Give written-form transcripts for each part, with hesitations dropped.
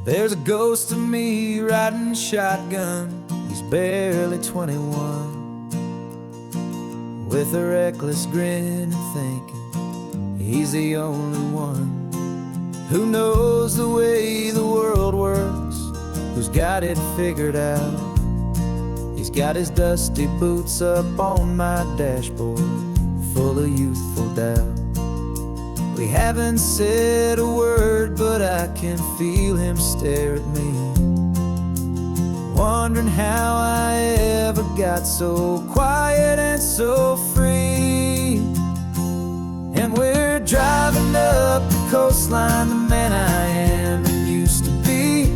There's a ghost of me riding shotgun. He's barely 21, with a reckless grin and thinking he's the only one who knows the way the world works, who's got it figured out. He's got his dusty boots up on my dashboard, full of youthful doubt. We haven't said a word, but I can feel him stare at me, wondering how I ever got so quiet and so free. And we're driving up the coastline, the man I am and used to be.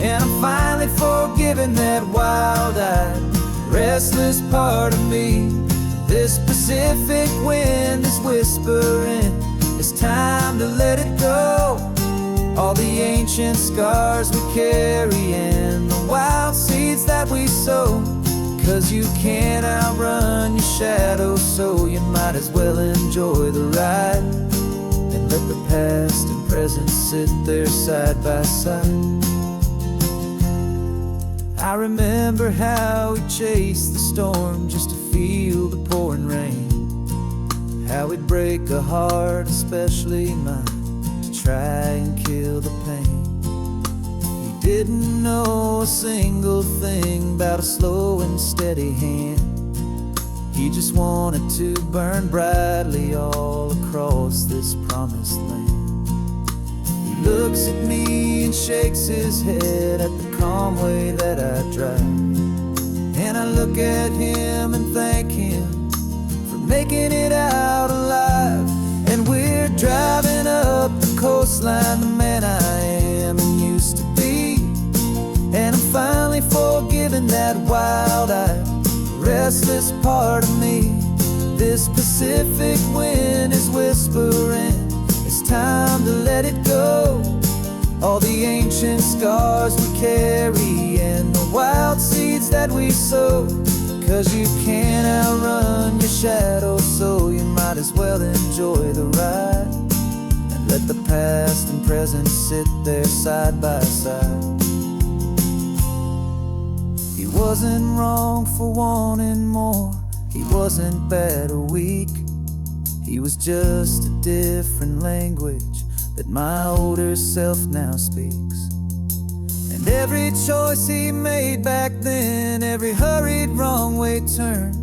And I'm finally forgiving that wild-eyed, restless part of me. This Pacific wind is whispering, it's time to let it go. All the ancient scars we carry and the wild seeds that we sow. 'Cause you can't outrun your shadow, so you might as well enjoy the ride and let the past and present sit there side by side. I remember how we chased the storm just to feel the pouring rain, how we'd break a heart, especially mine, to try and kill the pain. He didn't know a single thing about a slow and steady hand. He just wanted to burn brightly all across this promised land. He looks at me and shakes his head at the calm way that I drive, and I look at him and thank him for making it out alive. And we're driving up the coastline, the man I am and used to be. And I'm finally forgiving that wild-eyed, restless part of me. This Pacific wind is whispering, it's time to let it go. All the ancient scars we carry and the wild seeds that we sow. 'Cause you can't outrun your shadow, so you might as well enjoy the ride and let the past and present sit there side by side. He wasn't wrong for wanting more, he wasn't bad or weak. He was just a different language that my older self now speaks. And every choice he made back then, every hurried wrong way turn,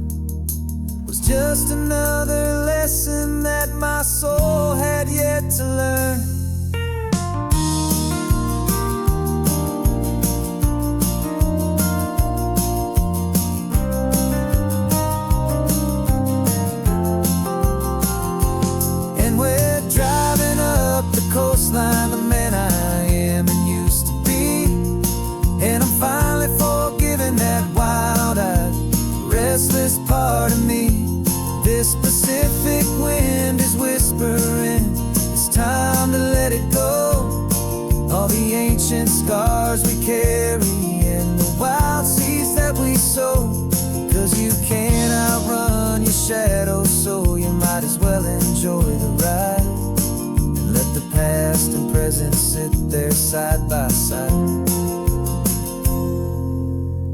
was just another lesson that my soul had yet to learn. And we're driving up the coastline, the man I am and used to be. And I'm finally forgiving that wild-eyed, restless part of me. This Pacific wind is whispering, it's time to let it go. All the ancient scars we carry and the wild seeds that we sow. 'Cause you can't outrun your shadow, so you might as well enjoy the ride and let the past and present sit there side by side.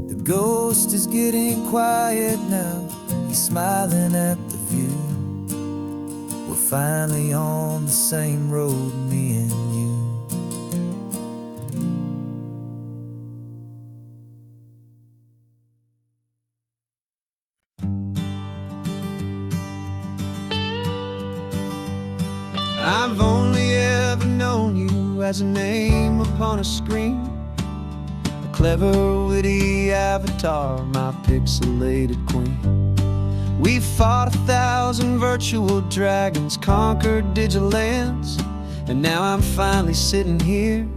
The ghost is getting quiet now, he's smiling at the view. We're finally on the same road, me and you. I've only ever known you as a name upon a screen, a clever, witty avatar, my pixelated queen. We fought 1,000 virtual dragons, conquered digital lands, and now I'm finally sitting here,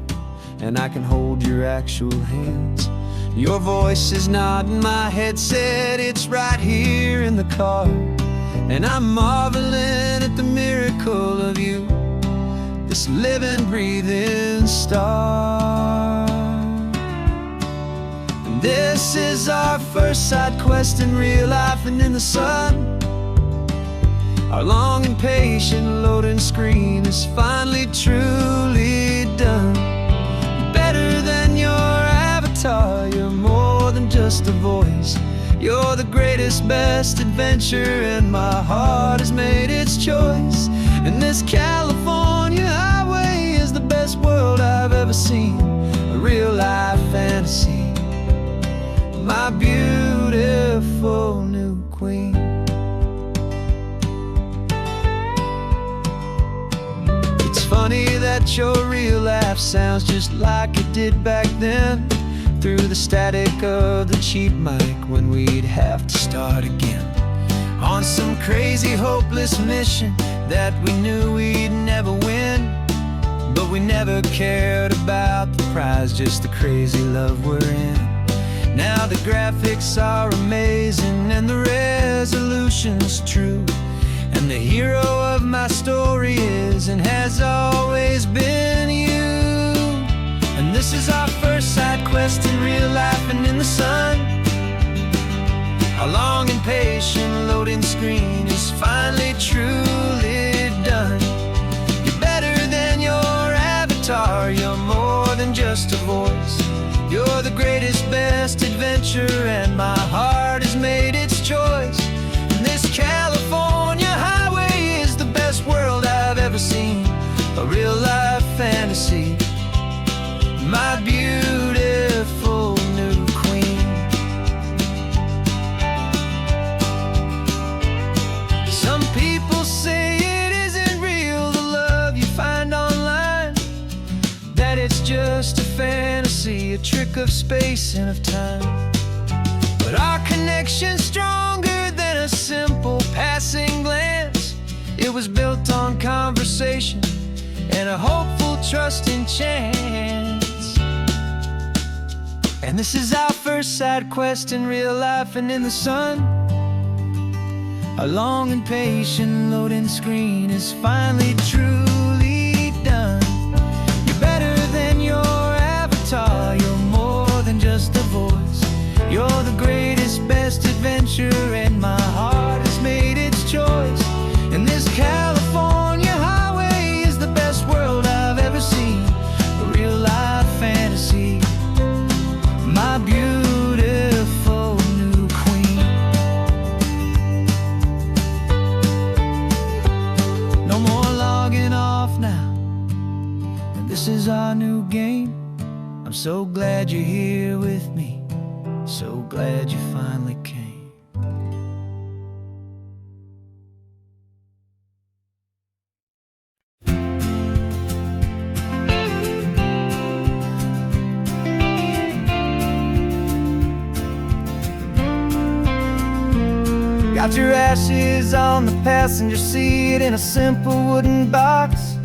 and I can hold your actual hands. Your voice is not in my headset, it's right here in the car, and I'm marveling at the miracle of you, this living, breathing star. And this is our first side quest in real life and in the sun. Our long and patient loading screen is finally truly done. just a voice. You're the greatest, best adventure, and my heart has made its choice. And this California highway is the best world I've ever seen, a real life fantasy, my beautiful new queen. It's funny that your real life sounds just like it did back then, through the static of the cheap mic when we'd have to start again, on some crazy hopeless mission that we knew we'd never win. But we never cared about the prize, just the crazy love we're in. Now the graphics are amazing and the resolution's true, and the hero of my story is and has always been you. And this is our first side quest in real life and in the sun. Our long and patient loading screen is finally truly done. You're better than your avatar, you're more than just a voice. You're the greatest, best adventure, and my heart has made its choice. And this California highway is the best world I've ever seen, a real life fantasy, my beautiful new queen. Some people say it isn't real, the love you find online, that it's just a fantasy, a trick of space and of time. But our connection's stronger than a simple passing glance. It was built on conversation and a hopeful, trusting chance. And this is our first side quest in real life and in the sun. Our long and patient loading screen is finally truly done. You're better than your avatar, you're more than just a voice. You're the greatest, best adventure, and my heart has made its choice. And this California highway is the best world I've ever seen, a real life fantasy, my beautiful new queen. No more logging off now, and this is our new game. I'm so glad you're here with me, so glad you finally came. Got your ashes on the passenger seat in a simple wooden box.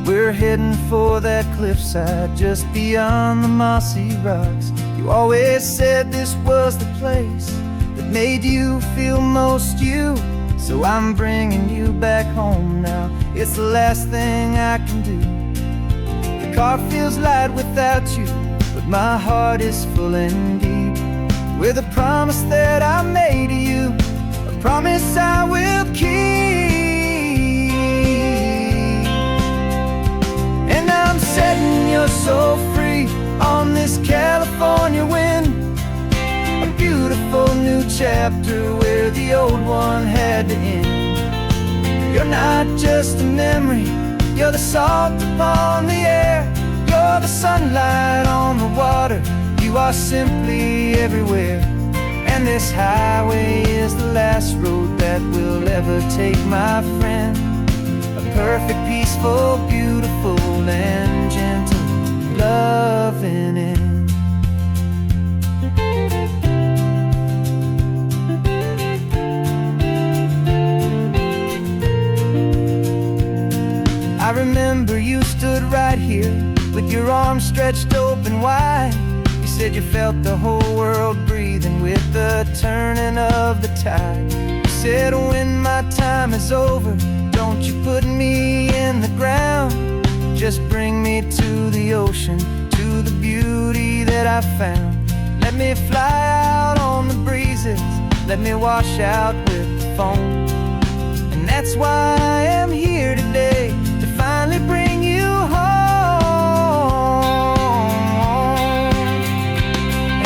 We're heading for that cliffside just beyond the mossy rocks. You always said this was the place that made you feel most you, so I'm bringing you back home now. It's the last thing I can do. The car feels light without you, but my heart is full and deep with a promise that I made to you, a promise I will keep. And I'm setting your soul free on this California wind, a beautiful new chapter where the old one had to end. You're not just a memory, you're the salt upon the air, you're the sunlight on the water, you are simply everywhere. And this highway is the last road that we'll ever take, my friend. A perfect, peaceful, beautiful, and gentle loving end. I remember you stood right here with your arms stretched open wide. You said you felt the whole world breathing with the turning of the tide. You said when my time is over, don't you put me in the ground, just bring me to the ocean, to the beauty that I found. Let me fly out on the breezes, let me wash out with the foam. And that's why I am here today, to finally bring you home.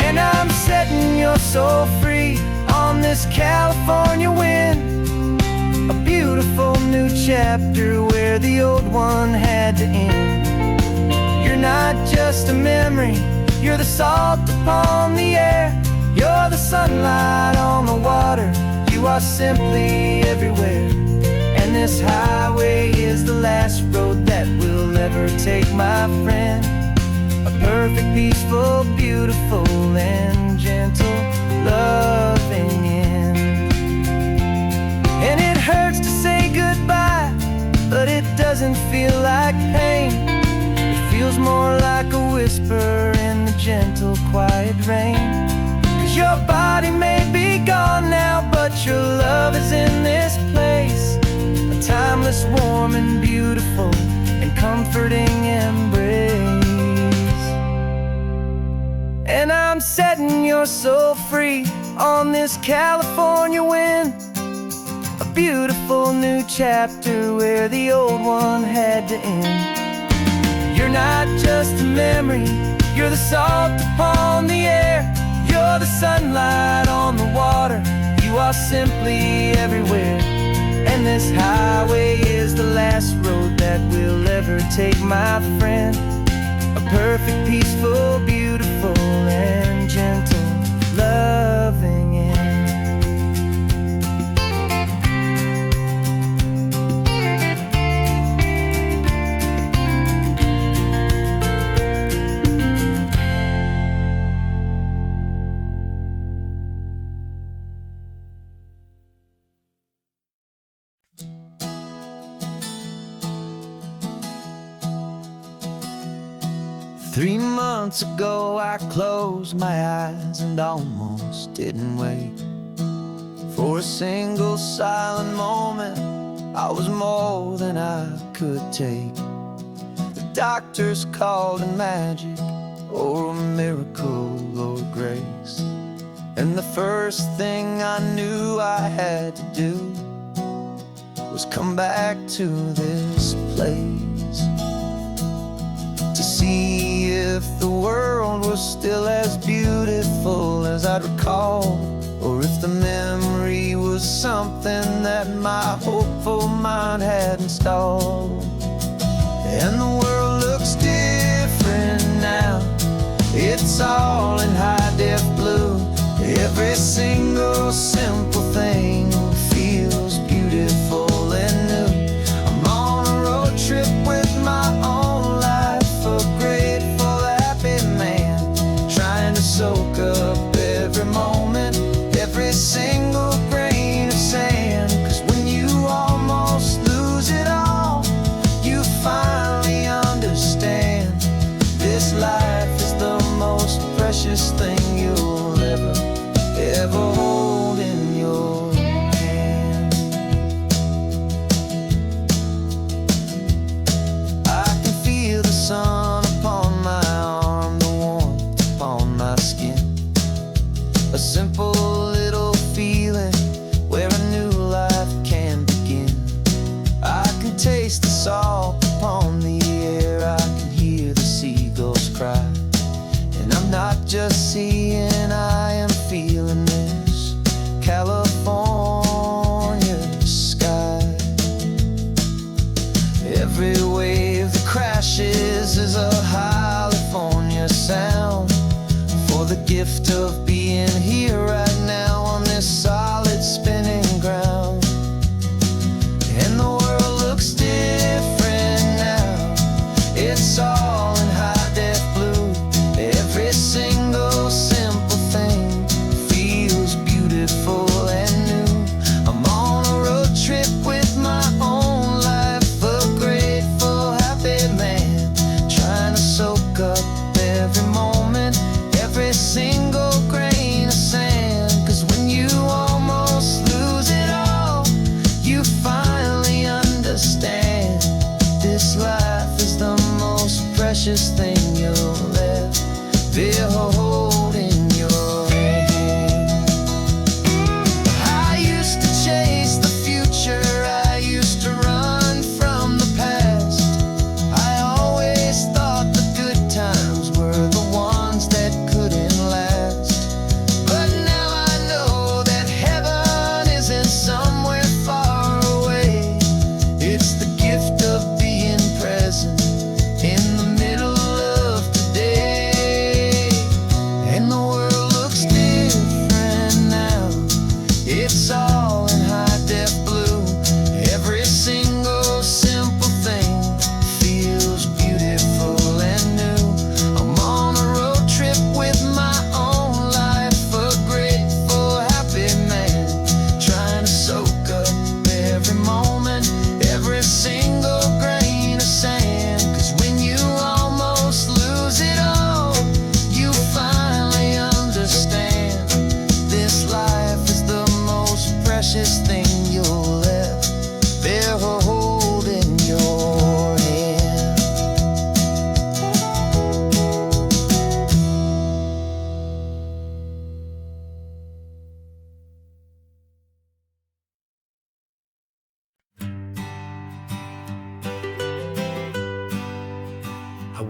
And I'm setting your this California wind, a beautiful new chapter where the old one had to end. You're not just a memory, you're the salt upon the air. You're the sunlight on the water, you are simply everywhere. And this highway is the last road that we'll ever take, my friend. A perfect, peaceful, beautiful, and gentle, loving end. And it hurts to say goodbye, but it doesn't feel like pain. It feels more like a whisper in the gentle, quiet rain. 'Cause your body may be gone now, but your love is in this place. A timeless, warm, and beautiful, and comforting embrace. And I'm setting your soul free on this California wind, a beautiful new chapter where the old one had to end. You're not just a memory, you're the salt upon the air. You're the sunlight on the water, you are simply everywhere. And this highway is the last road that we'll ever take, my friend. A perfect, peaceful, beautiful, and gentle, loving end. Three months ago I closed my eyes and almost didn't wake. For a single silent moment, I was more than I could take. The doctors called it magic, or a miracle, or grace. And the first thing I knew I had to do was come back to this place, to see if the world was still as beautiful as I'd recall, or if the memory was something that my hopeful mind had installed. And the world looks different now, it's all in high-def blue. Every single simple thing feels beautiful and new. I'm on a road trip with my own life, a grateful, happy man, trying to soak up every moment, every single grain of sand. 'Cause when you almost lose it all, you finally understand this life is the most precious thing you'll ever hold in your hand. I can feel the sun upon my arm, the warmth upon my skin, a simple little feeling where a new life can begin. I can taste the salt upon the air, I can hear the seagulls cry. And I'm not just seeing, I am feeling this California sky. Every wave that crashes is a California sound, for the gift of being here right now on this solid spinning ground. And the world looks different now, it's all in high-def blue. Every single simple thing feels beautiful and new. I'm on a road trip with my own life, a grateful, happy man, trying to soak up every moment, every single grain of sand. 'Cause when you almost lose it all, you finally understand this life is the most precious thing you'll ever behold in your hand. I used to chase the future, I used to run from the past. I always thought the good times were the ones that couldn't last. But now I know that heaven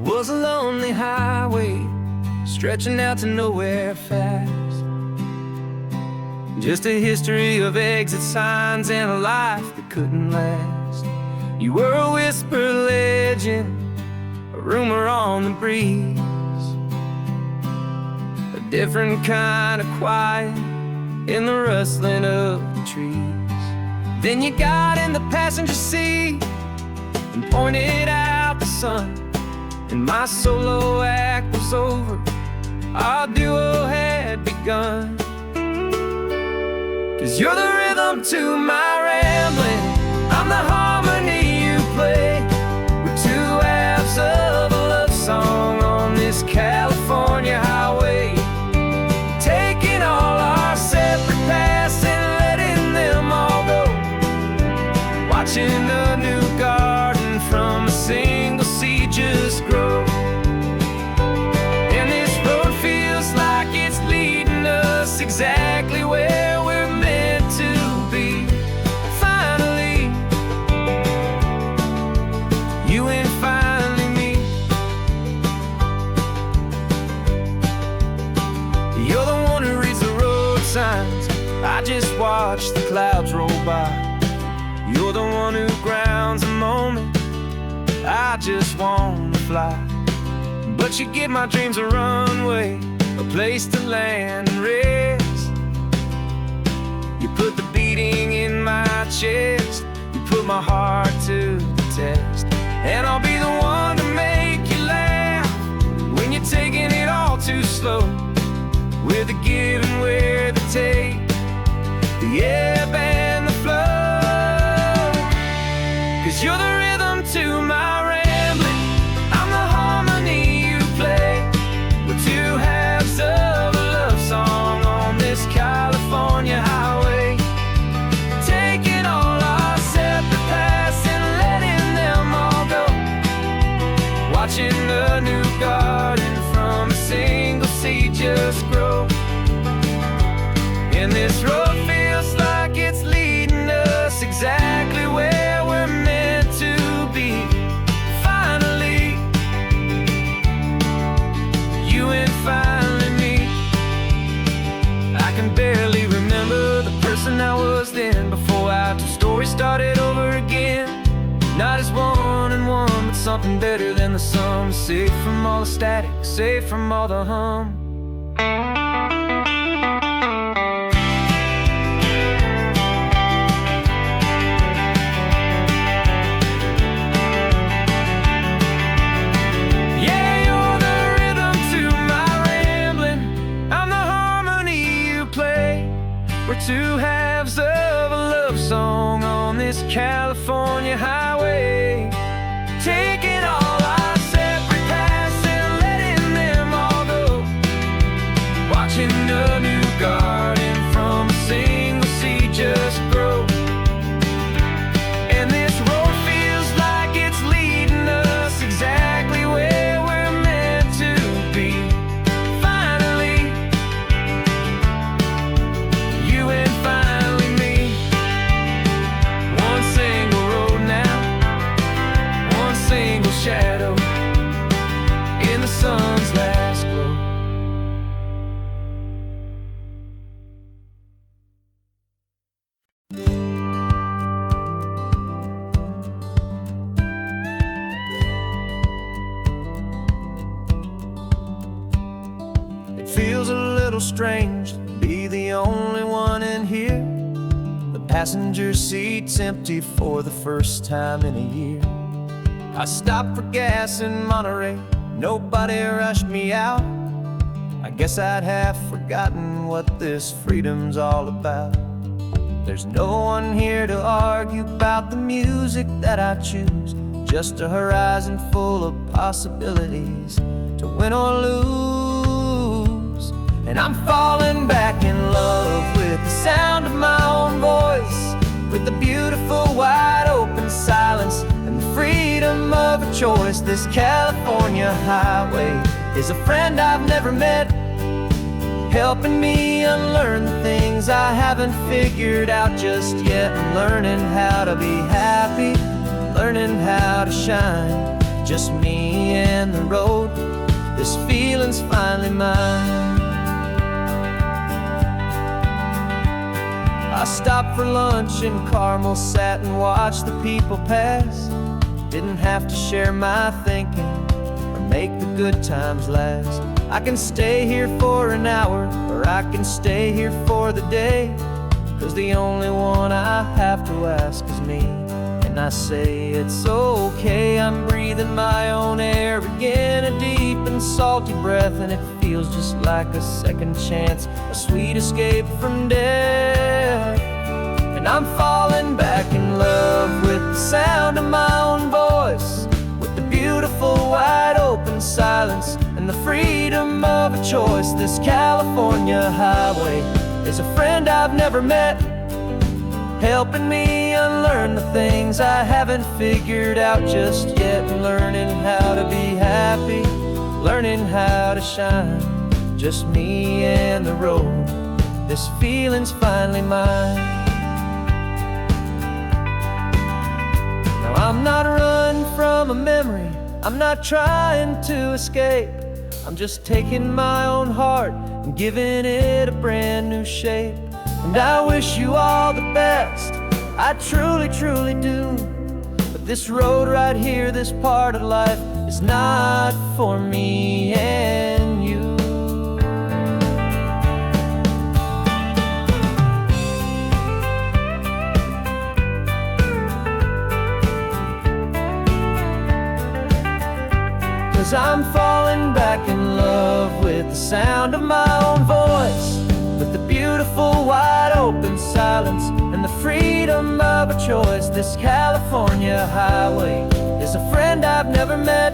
was a lonely highway stretching out to nowhere fast. Just a history of exit signs and a life that couldn't last. You were a whisper legend, a rumor on the breeze, a different kind of quiet in the rustling of the trees. Then you got in the passenger seat and pointed out the sun, and my solo act was over, our duo had begun. 'Cause you're the rhythm to my rambling, I'm the harmony you play. We're two halves of a love song on this California highway, taking all our separate paths and letting them all go, watching a new garden from a single seed just grow. And this road feels like it's leading us exactly where we're to be. Finally, you and finally me. You're the one who reads the road signs, I just watch the clouds roll by. You're the one who grounds a moment, I just wanna fly. But you give my dreams a runway, a place to land and rest. You put the beating in my chest, you put my heart to the test. And I'll be the one to make you laugh when you're taking it all too slow, with the give and where the take, the ebb and the flow. 'Cause you're the rhythm to my rambling, I'm the harmony you play. We're two halves of a love song on this California highway, taking all our separate paths and letting them all go, watching a new garden from a single seed just grow. And this road feels like it's leading us exactly where we're meant to be. Finally, you and finally me. I can barely remember the person I was then, before our two stories started over again. Not as one and one, but something better than the sum. Safe from all the static, safe from all the hum. Yeah, you're the rhythm to my rambling, I'm the harmony you play. We're two halves of a love song on this California highway, taking all our separate paths and letting them all go, watching a new garden from a single seed just grow. And this road feels like it's leading us exactly where we're meant to be. Finally, you and finally me. One single road now, one single shadow in the sun's last glow. It feels a little strange to be the only one in here. The passenger seat's empty for the first time in a year. I stopped for gas in Monterey, nobody rushed me out. I guess I'd have forgotten what this freedom's all about. There's no one here to argue about the music that I choose, just a horizon full of possibilities to win or lose. And I'm falling back in love with the sound of my own voice, with the beautiful wide open silence and the freedom of a choice. This California highway is a friend I've never met, helping me unlearn the things I haven't figured out just yet. I'm learning how to be happy, learning how to shine, just me and the road. This feeling's finally mine. I stopped for lunch in Carmel, sat and watched the people pass. Didn't have to share my thinking or make the good times last. I can stay here for an hour, or I can stay here for the day, 'cause the only one I have to ask is me. And I say it's okay, I'm breathing my own air again, a deep and salty breath, and it feels just like a second chance, a sweet escape from death. And I'm falling back in love with the sound of my own voice, with the beautiful wide open silence and the freedom of a choice. This California highway is a friend I've never met, helping me unlearn the things I haven't figured out just yet, learning how to be happy, learning how to shine, just me and the road. This feeling's finally mine. Now I'm not running from a memory, I'm not trying to escape, I'm just taking my own heart and giving it a brand new shape. And I wish you all the best, I truly, truly do. But this road right here, this part of life, is not for me and you. 'Cause I'm falling back in love with the sound of my own voice, with the beautiful wide open silence and the freedom of a choice. This California highway is a friend I've never met,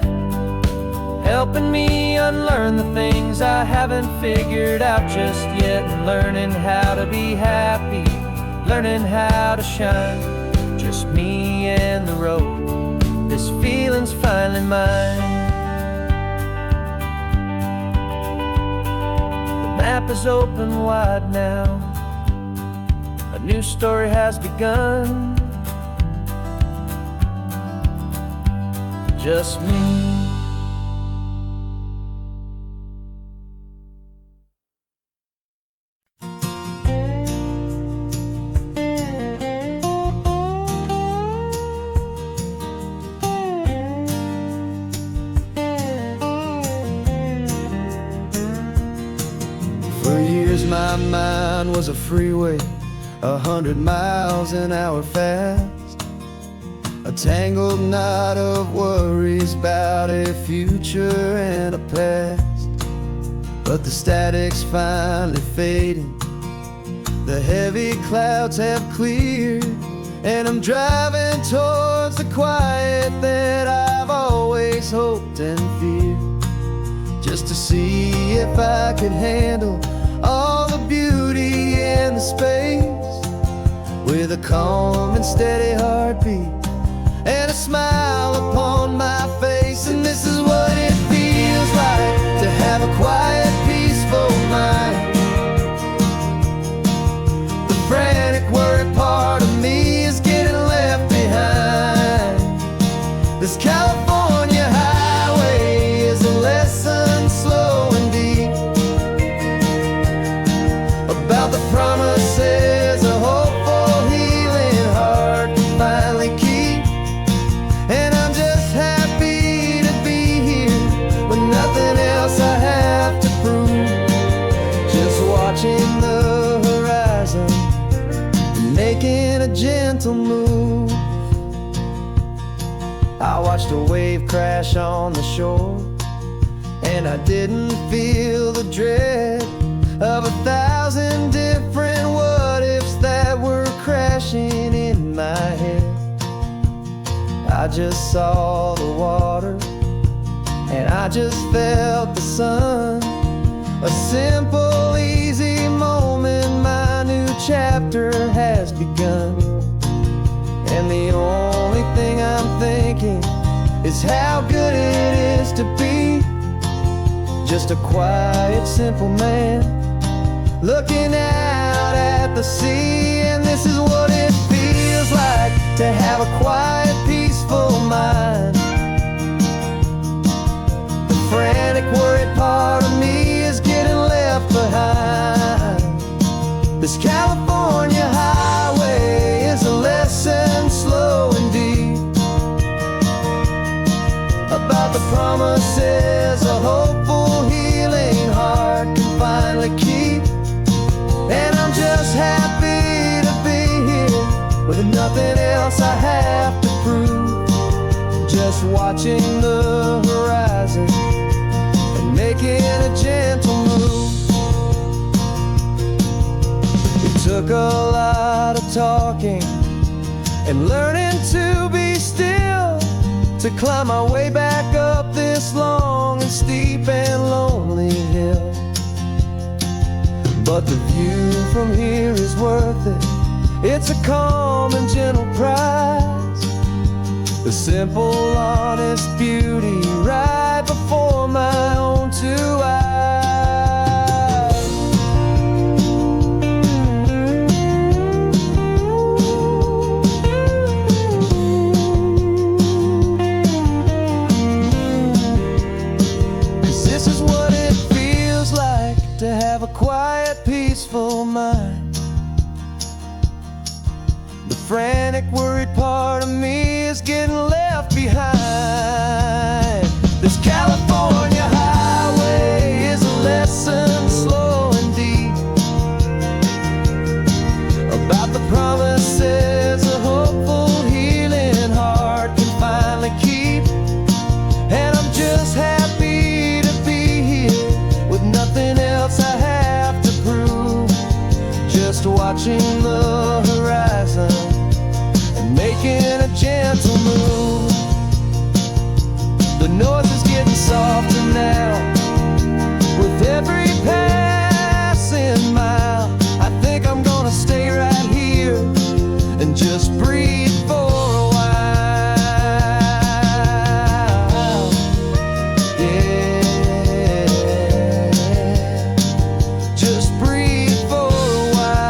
helping me unlearn the things I haven't figured out just yet, and learning how to be happy, learning how to shine, just me and the road. This feeling's finally mine. The map is open wide now, a new story has begun, just me. For years my mind was a freeway, 100 miles an hour fast, a tangled knot of worries about a future and a past. But the static's finally fading, the heavy clouds have cleared, and I'm driving towards the quiet that I've always hoped and feared, just to see if I could handle all the beauty and the space, with a calm and steady heartbeat and a smile upon my face. And this is what it feels like to have a quiet, peaceful mind. The frantic, worried part of me is getting left behind. This California highway is a lesson slow and deep about the promises a hopeful, healing heart can finally keep. And I'm just happy to be here with nothing else I have to prove, just watching the horizon, making a gentle move. I watched a wave crash on the shore, and I didn't feel the dread of 1,000 different what-ifs that were crashing in my head. I just saw the water, and I just felt the sun, a simple, easy moment. My new chapter has begun, and the only thing I'm thinking is how good it is to be just a quiet, simple man looking out at the sea. And this is what it feels like to have a quiet, peaceful mind. This California highway is a lesson slow and deep about the promises a hopeful, healing heart can finally keep. And I'm just happy to be here with nothing else I have to prove. Just watching the horizon and making a gentle move. It took a lot of talking and learning to be still to climb my way back up this long and steep and lonely hill. But the view from here is worth it. It's a calm and gentle prize, the simple, honest beauty right before my own two eyes. 'Cause this is what it feels like to have a quiet, peaceful mind. The frantic, worried part of me is getting left behind. This California highway is a lesson slow and deep about the promises a hopeful, healing heart can finally keep. And I'm just happy to be here with nothing else I have to prove. Just watching the horizon and making a gentle move. The noise is getting softer now with every passing mile. I think I'm gonna stay right here and just breathe for a while. Yeah, just breathe for a while.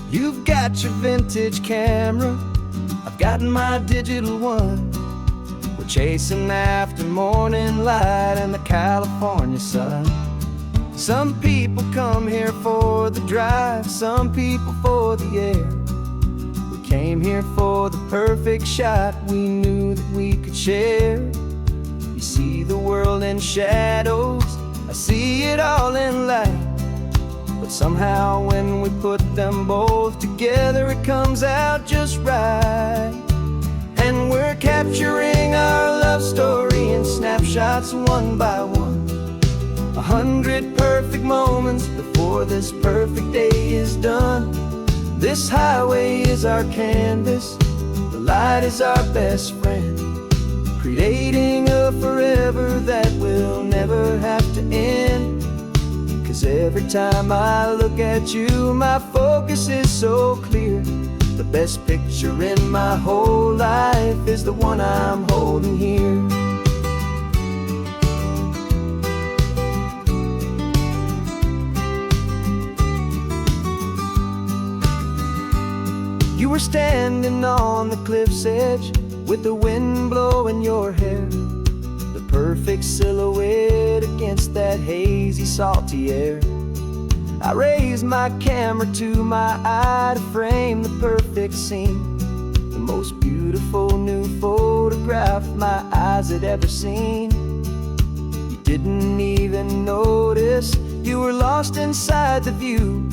You've got your vintage camera, I've got my digital one. We're chasing after morning light and the California sun. Some people come here for the drive, some people for the air. We came here for the perfect shot we knew that we could share. You see the world in shadows, I see it all in light. But somehow when we put them both together, it comes out just right. And we're capturing our love story in snapshots one by one. 100 perfect moments before this perfect day is done. This highway is our canvas, the light is our best friend, creating a forever that will never have to end. 'Cause every time I look at you, my focus is so clear. The best picture in my whole life is the one I'm holding here. You were standing on the cliff's edge with the wind blowing your hair, the perfect silhouette against that hazy, salty air. I raised my camera to my eye to frame the perfect scene, the most beautiful new photograph my eyes had ever seen. You didn't even notice, you were lost inside the view,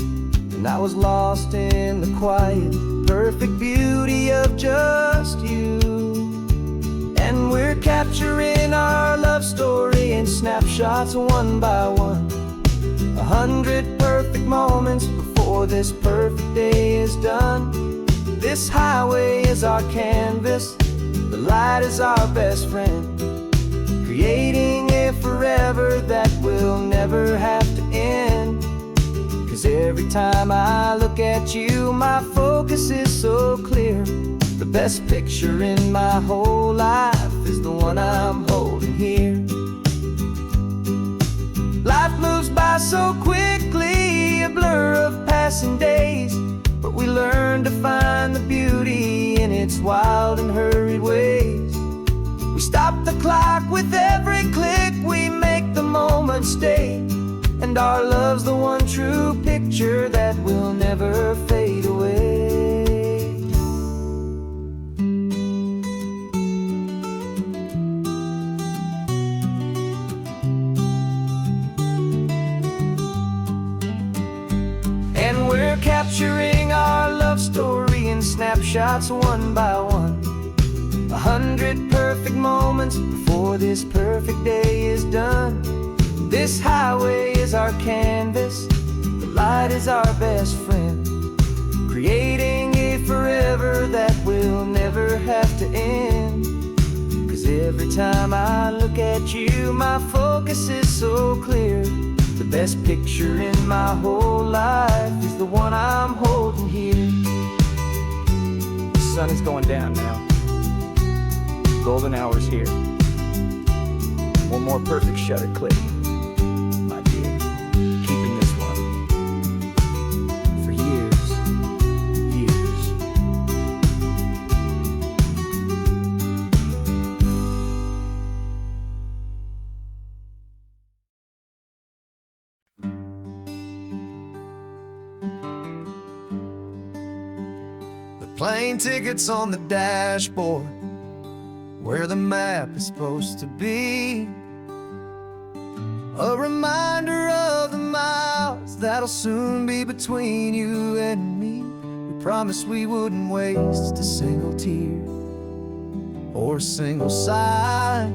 and I was lost in the quiet, perfect beauty of just you. And we're capturing our love story in snapshots one by one. 100 perfect moments before this perfect day is done. This highway is our canvas, the light is our best friend, creating a forever forever that will never have to end. 'Cause every time I look at you, my focus is so clear. The best picture in my whole life is the one I'm holding here. Life moves by so quickly, a blur of passing days, but we learn to find the beauty in its wild and hurried ways. We stop the clock with every click, we make the moment stay, and our love's the one true picture that will never fade away. And we're capturing our love story in snapshots one by one. 100 perfect moments before this perfect day is done. This highway is our canvas, the light is our best friend, creating a forever that will never have to end. 'Cause every time I look at you, my focus is so clear. The best picture in my whole life is the one I'm holding here. The sun is going down now. Golden hour's here. One more perfect shutter click, my dear. Keeping this one for years, years. The plane tickets on the dashboard, where the map is supposed to be. A reminder of the miles that'll soon be between you and me. We promised we wouldn't waste a single tear or a single sigh.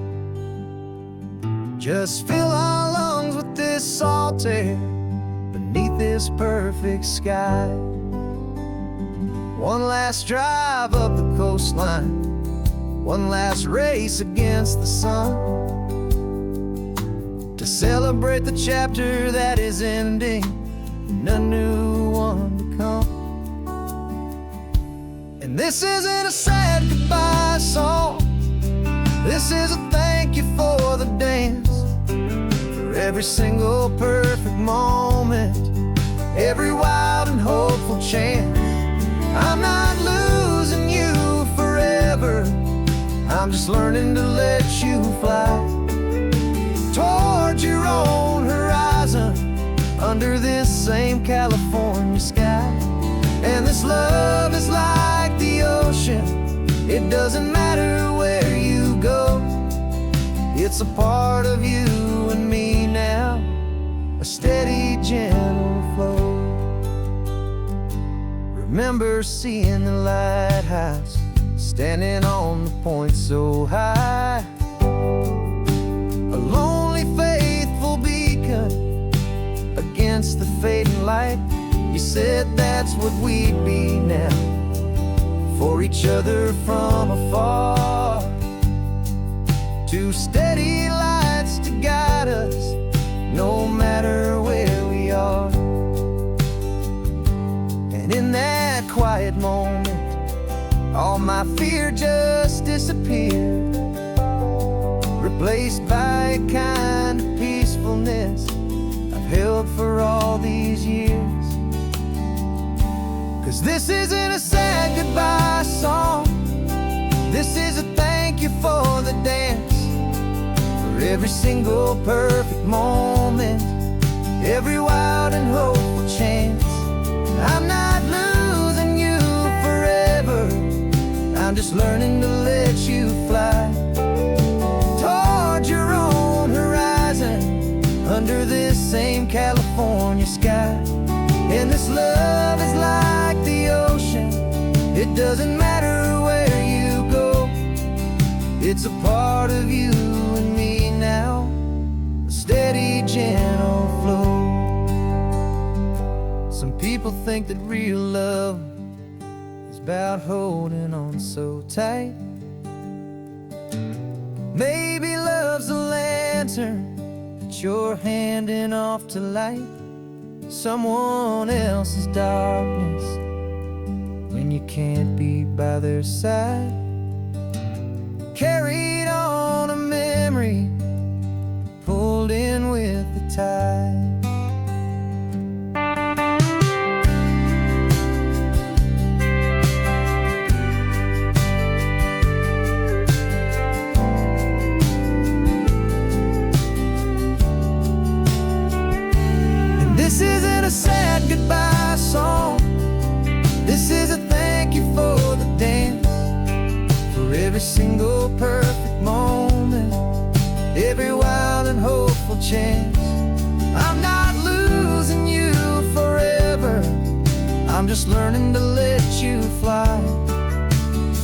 Just fill our lungs with this salt air beneath this perfect sky. One last drive up the coastline, one last race against the sun, to celebrate the chapter that is ending and a new one to come. And this isn't a sad goodbye song, this is a thank you for the dance, for every single perfect moment, every wild and hopeful chance. I'm not losing you forever, I'm just learning to let you fly toward your own horizon, under this same California sky. And this love is like the ocean, it doesn't matter where you go, it's a part of you and me now, a steady, gentle flow. Remember seeing the lighthouse, standing on the point so high, a lonely, faithful beacon against the fading light. You said that's what we'd be now, for each other from afar. Two steady lights to guide us, no matter where we are. And in that quiet moment, all my fear just disappeared, replaced by a kind of peacefulness I've held for all these years. 'Cause this isn't a sad goodbye song, this is a thank you for the dance, for every single perfect moment, every wild and hopeful chance. I'm not losing you forever, I'm just learning to let you fly toward your own horizon, under this same California sky. And this love is like the ocean, it doesn't matter where you go, it's a part of you and me now, a steady, gentle flow. Some people think that real love is about holding on so tight. Maybe love's a lantern that you're handing off to light someone else's darkness when you can't be by their side. Carried on a memory, pulled in with the tide. This isn't a sad goodbye song. This is a thank you for the dance, for every single perfect moment, every wild and hopeful chance. I'm not losing you forever, I'm just learning to let you fly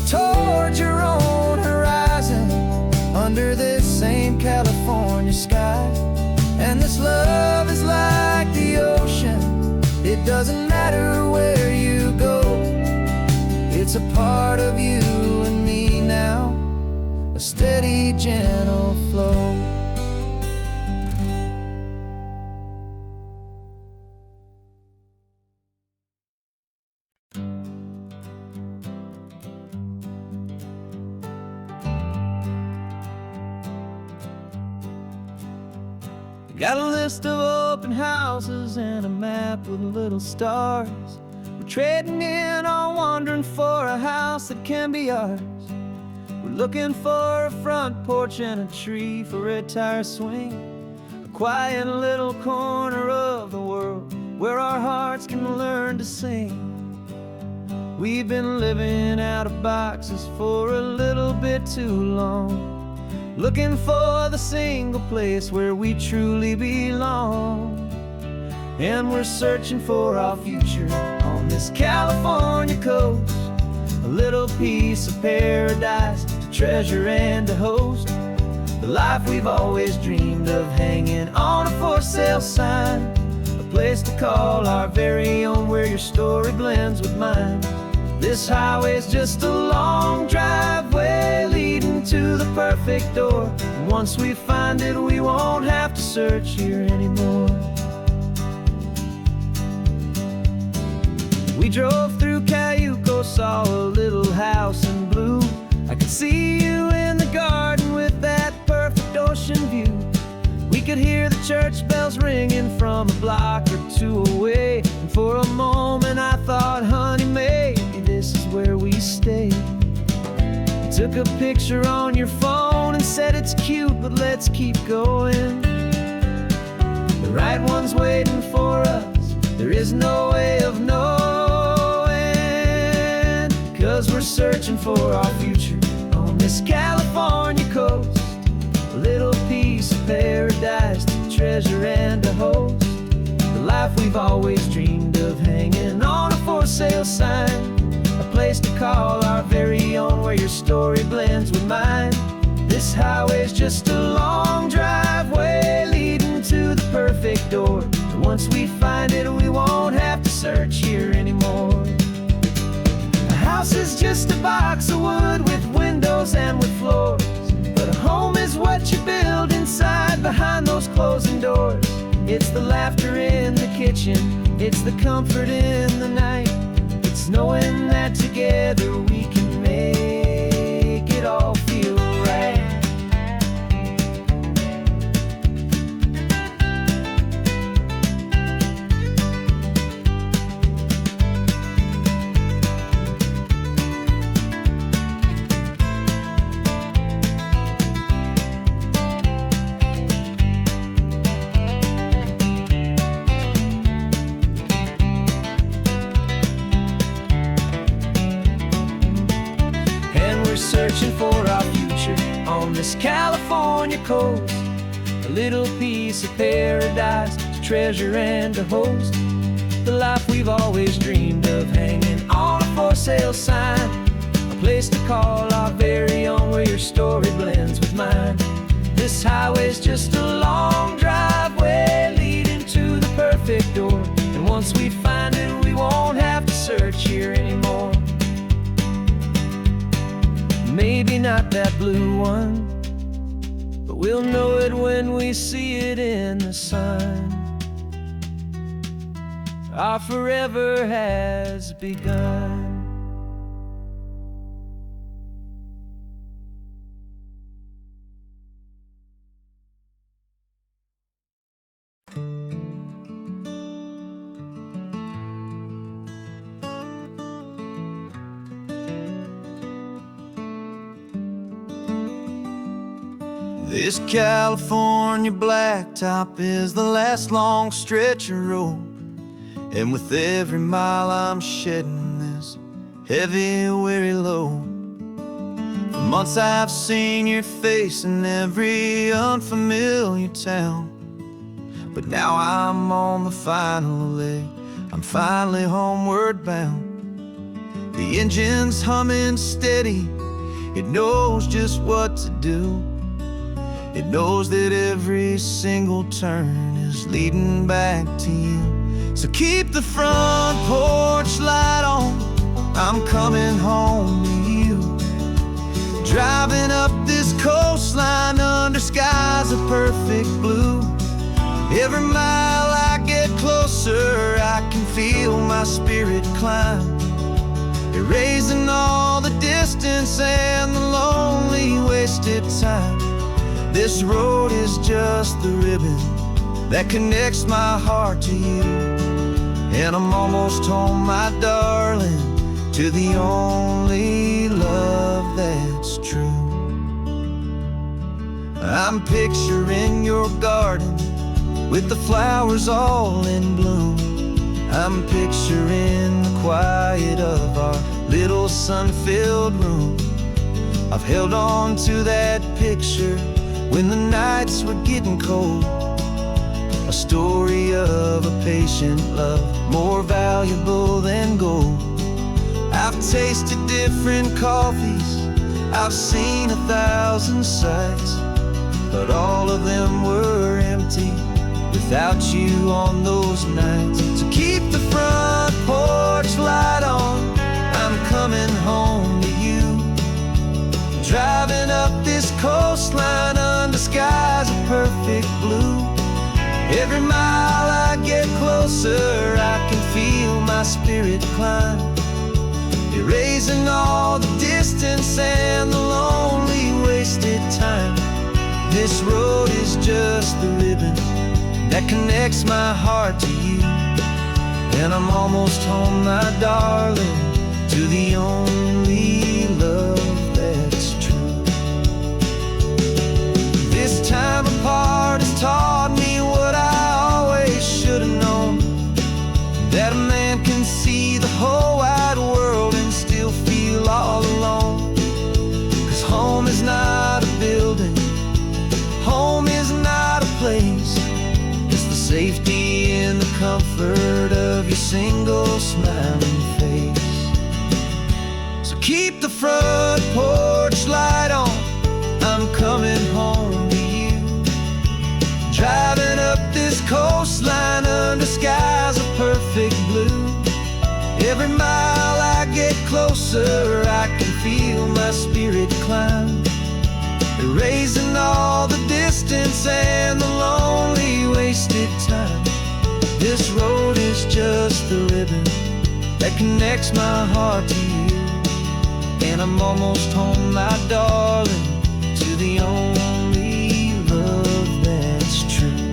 toward your own horizon, under this same California sky. And this love is like the ocean, it doesn't matter where you go. It's a part of you and me now, a steady, gentle flow. Got a list of open houses and a map with little stars. We're trading in on wandering for a house that can be ours. We're looking for a front porch and a tree for a tire swing, a quiet little corner of the world where our hearts can learn to sing. We've been living out of boxes for a little bit too long, looking for the single place where we truly belong. And we're searching for our future on this California coast, a little piece of paradise to treasure and to host, the life we've always dreamed of, hanging on a for sale sign, a place to call our very own, where your story blends with mine. This highway's just a long driveway leading to the perfect door. And once we find it, we won't have to search here anymore. We drove through Cayuco, saw a little house in blue. I could see you in the garden with that perfect ocean view. We could hear the church bells ringing from a block or two away. And for a moment I thought, honey, maybe this is where we stay. You took a picture on your phone and said it's cute, but let's keep going. The right one's waiting for us, there is no way of knowing, 'cause we're searching for our future on this California coast, a little piece of paradise to treasure and to host, the life we've always dreamed of, hanging on a for sale sign, a place to call our very own, where your story blends with mine. This highway's just a long driveway leading to the perfect door. And once we find it, we won't have to search here anymore. A house is just a box of wood with windows and with floors, but a home is what you build inside behind those closing doors. It's the laughter in the kitchen, it's the comfort in the night, it's knowing that together we can make it all feel right. Searching for our future on this California coast, a little piece of paradise to treasure and to host, the life we've always dreamed of, hanging on a for sale sign, a place to call our very own, where your story blends with mine. This highway's just a long driveway leading to the perfect door, and once we find it, we won't have to search here anymore. Maybe not that blue one, but but we'll know it when we see it in the sun. Our forever has begun. This California blacktop is the last long stretch of road, and with every mile I'm shedding this heavy, weary load. For months I've seen your face in every unfamiliar town, but now I'm on the final leg, I'm finally homeward bound. The engine's humming steady, it knows just what to do. It knows that every single turn is leading back to you. So keep the front porch light on, I'm coming home to you. Driving up this coastline under skies of perfect blue. Every mile I get closer, I can feel my spirit climb, erasing all the distance and the lonely wasted time. This road is just the ribbon that connects my heart to you, and I'm almost home, my darling, to the only love that's true. I'm picturing your garden with the flowers all in bloom. I'm picturing the quiet of our little sun-filled room. I've held on to that picture when the nights were getting cold, a story of a patient love, more valuable than gold. I've tasted different coffees, I've seen 1,000 sights, but all of them were empty without you on those nights. So keep the front porch light on, I'm coming home to you. Driving up this coastline under skies of perfect blue. Every mile I get closer, I can feel my spirit climb, erasing all the distance and the lonely wasted time. This road is just the ribbon that connects my heart to you, and I'm almost home, my darling, to the only love that's true. This time apart has taught me what I always should have known, that a man can see the whole wide world and still feel all alone. 'Cause home is not a building, home is not a place, it's the safety and the comfort of your single smiling face. So keep the front porch light on, I'm coming home to you. Driving up this coastline under skies of perfect blue. Every mile I get closer, I can feel my spirit climb, erasing all the distance and the lonely wasted time. This road is just the ribbon that connects my heart to you, and I'm almost home, my darling, to the only love that's true.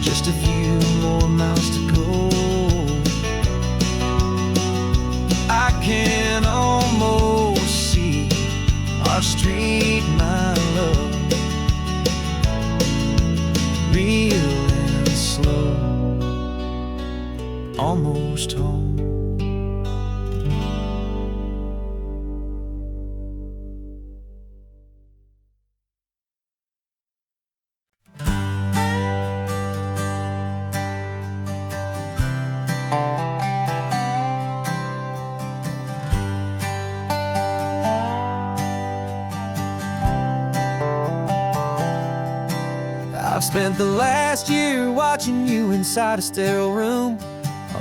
Just a few more miles to go, I can almost see our street, my love, real and slow, almost home. I've spent the last year watching you inside a sterile room,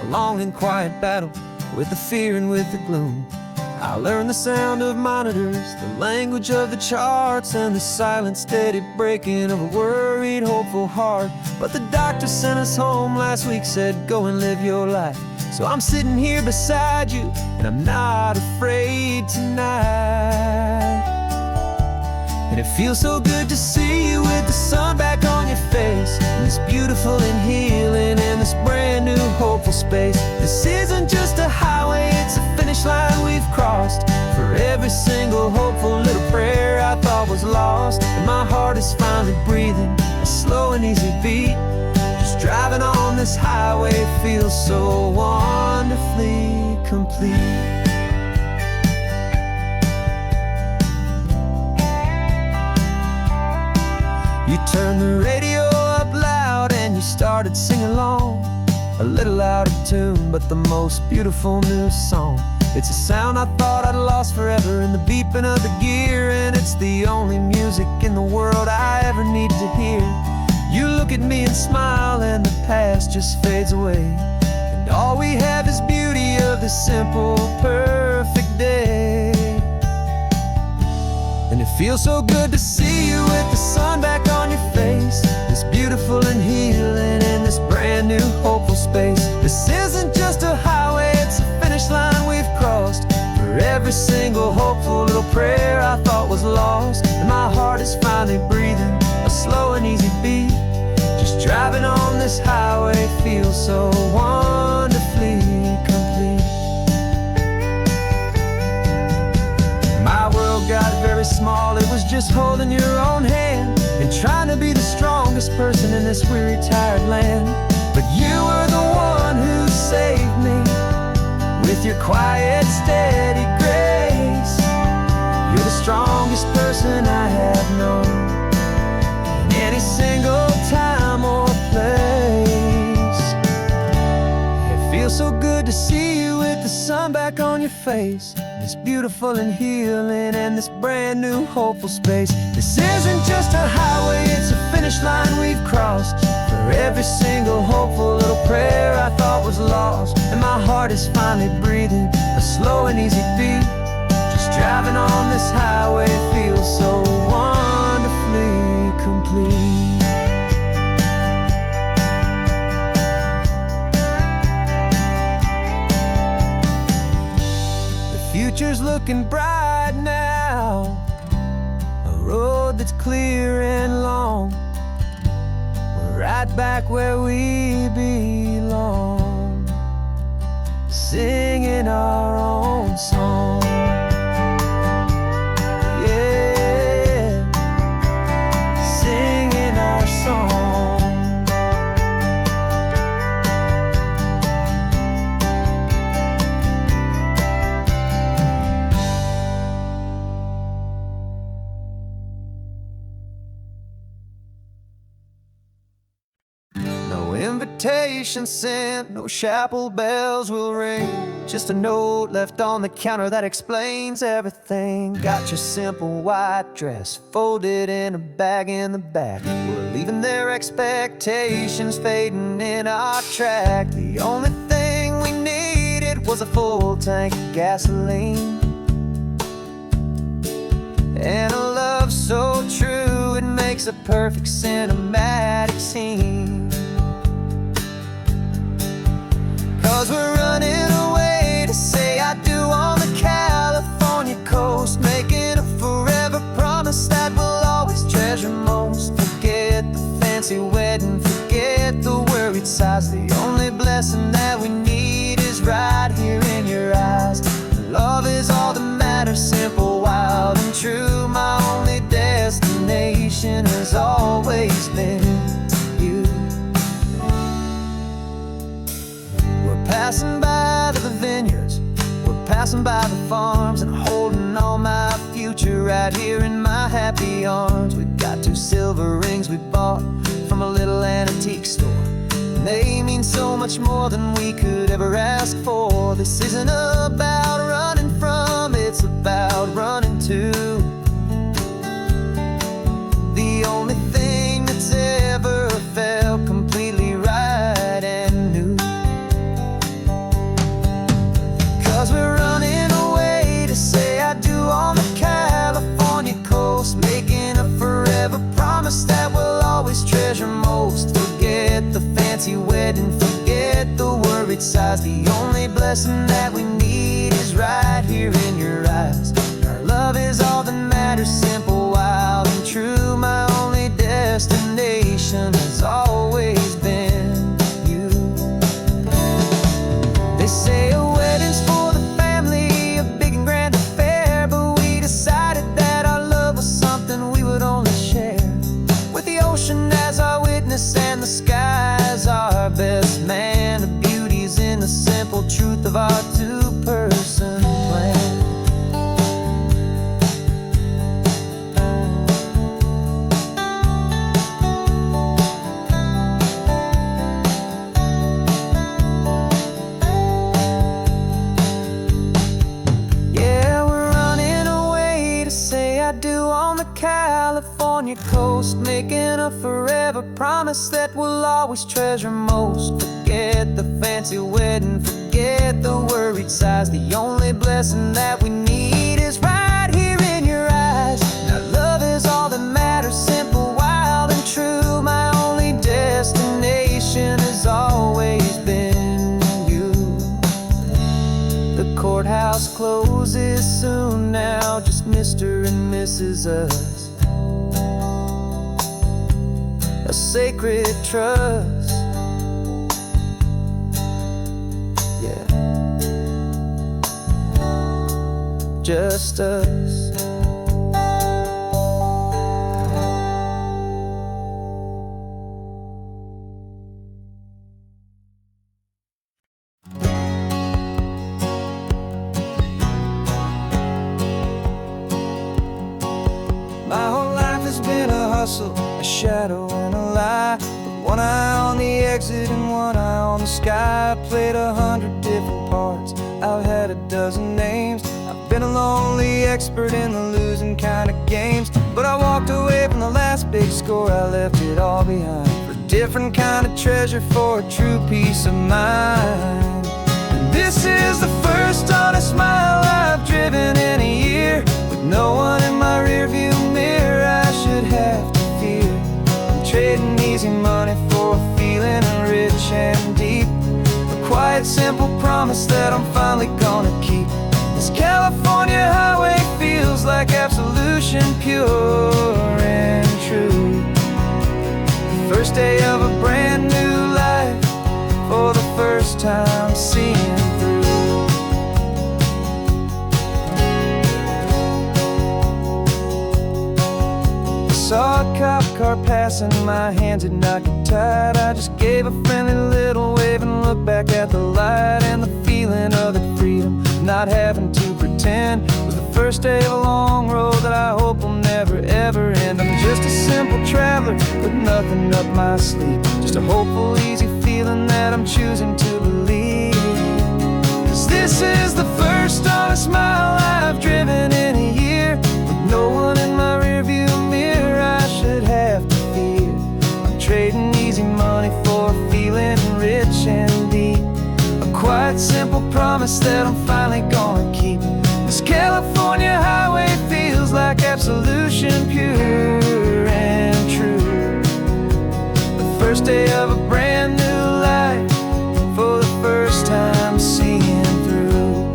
a long and quiet battle with the fear and with the gloom. I learned the sound of monitors, the language of the charts, and the silent, steady breaking of a worried, hopeful heart. But the doctor sent us home last week, said, go and live your life. So I'm sitting here beside you, and I'm not afraid tonight. And it feels so good to see you with the sun back on your face, and this beautiful and healing in this brand new hopeful space. This isn't just a highway, it's a finish line we've crossed. For every single hopeful little prayer I thought was lost, and my heart is finally breathing a slow and easy beat. Just driving on this highway feels so wonderfully complete. You turned the radio up loud and you started singing along, a little out of tune, but the most beautiful new song. It's a sound I thought I'd lost forever in the beeping of the gear, and it's the only music in the world I ever need to hear. You look at me and smile, and the past just fades away, and all we have is beauty of this simple, perfect day. And it feels so good to see you with the sun back on your face, this beautiful and healing in this brand new hopeful space. This isn't just a highway, it's a finish line we've crossed. For every single hopeful little prayer I thought was lost, and my heart is finally breathing a slow and easy beat. Just driving on this highway feels so wonderfully complete. My world got very small, it was just holding your own hand and trying to be the strongest person in this weary, tired land. But you were the one who saved me with your quiet, steady grace. You're the strongest person I have known in any single time or place. It feels so good to see you with the sun back on your face, this beautiful and healing and this brand new hopeful space. This isn't just a highway, it's a finish line we've crossed. For every single hopeful little prayer I thought was lost, and my heart is finally breathing a slow and easy beat. Just driving on this highway feels so wonderfully complete. Future's looking bright now, a road that's clear and long. We're right back where we belong, singing our own song. Yeah, singing our song. No invitation sent, no chapel bells will ring, just a note left on the counter that explains everything. Got your simple white dress folded in a bag in the back. We're leaving their expectations fading in our track. The only thing we needed was a full tank of gasoline, and a love so true it makes a perfect cinematic scene. 'Cause we're running away to say I do on the California coast, making a forever promise that we'll always treasure most. Forget the fancy wedding, forget the worried sighs. The only blessing that we need is right here in your eyes. Love is all that matters, simple, wild, and true. My only destination has always been you. We're passing by the vineyards, we're passing by the farms, and holding on my future right here in my happy arms. We've got 2 silver rings we bought from a little antique store, and they mean so much more than we could ever ask for. This isn't about running from, it's about running to the only thing that's ever felt completely right and new. fancy wedding, forget the worried sighs. The only blessing that we need is right here in your eyes. Our love is all that matters, simple, wild, and true. My only destination has always been you. They say a wedding's for the family, a big and grand affair, but we decided that our love was something we would only share with the ocean as our witness and the sky as our best man. The beauty's in the simple truth of our two-person plan. Yeah, we're running away to say I do on the California coast, making a forever promise that we'll always treasure most. Forget the fancy wedding, forget the worried sighs. The only blessing that we need is right here in your eyes. Now love is all that matters, simple, wild, and true. My only destination has always been you. The courthouse closes soon now, just Mr. and Mrs. Us, a sacred trust. Yeah, just us. My whole life has been a hustle, a shadow and a lie, with one eye on the exit and one eye on the sky. I played 100 different parts, I've had a dozen names. I've been a lonely expert in the losing kind of games, but I walked away from the last big score. I left it all behind for a different kind of treasure, for a true peace of mind. And this is the first honest mile I've driven in a year, with no one in my rearview mirror I should have to fear. I'm trading easy money for a feeling rich and deep, a quiet, simple promise that I'm finally gonna keep. This California highway feels like absolution, pure and true. The first day of a brand new life, for the first time seeing through. Saw a cop car passing, my hands had not got tied. I just gave a friendly little wave and looked back at the light, and the feeling of the freedom, not having to pretend, was the first day of a long road that I hope will never ever end. I'm just a simple traveler with nothing up my sleeve, just a hopeful, easy feeling that I'm choosing to believe. 'Cause this is the first honest mile I've driven in a year, with no one in my rearview mirror I should have to fear. I'm trading easy money for a feeling rich and deep, a quiet, simple promise that I'm finally gonna keep. This California highway feels like absolution, pure and true. The first day of a brand new life, for the first time seeing through.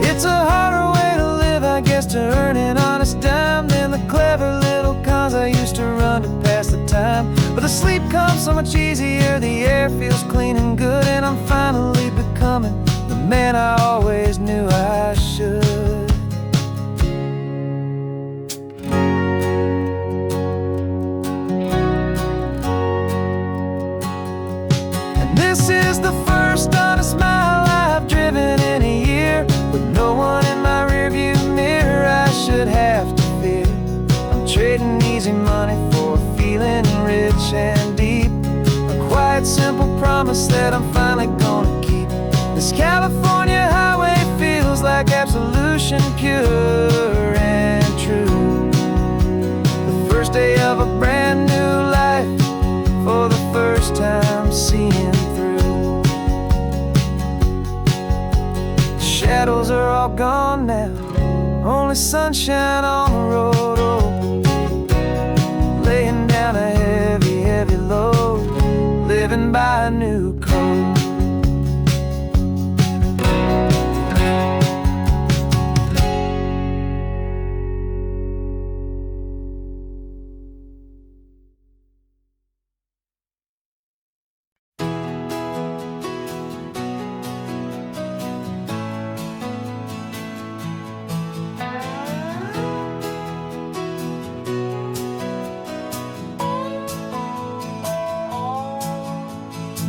It's a harder way to live, I guess, to earn an honest dime than the clever little cons I used to run to pass the time. But the sleep comes so much easier, the air feels clean and good, and I'm finally becoming the man I always knew I should. And this is the first honest mile I've driven in a year, with no one in my rearview mirror I should have to fear. I'm trading easy money for a feeling rich and deep, a quiet, simple promise that I'm finally gonna keep. This California highway feels like absolution, pure and true. The first day of a brand new life, for the first time seeing through. Shadows are all gone now, only sunshine on the road. Oh, laying down a heavy, heavy load. buy new clothes.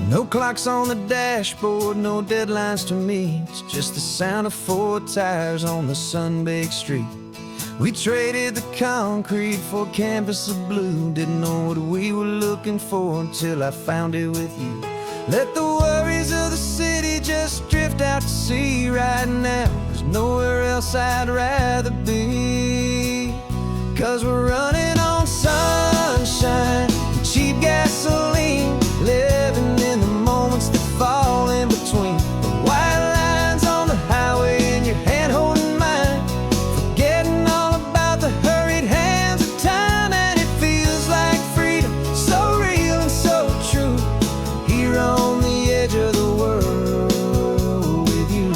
No clocks on the dashboard, no deadlines to meet. It's just the sound of 4 tires on the sun-baked street. We traded the concrete for a canvas of blue. Didn't know what we were looking for until I found it with you. Let the worries of the city just drift out to sea right now. There's nowhere else I'd rather be. 'Cause we're running on sunshine and cheap gasoline, living in the moments that fall in between. The white lines on the highway and your hand holding mine, forgetting all about the hurried hands of time. And it feels like freedom, so real and so true, here on the edge of the world with you.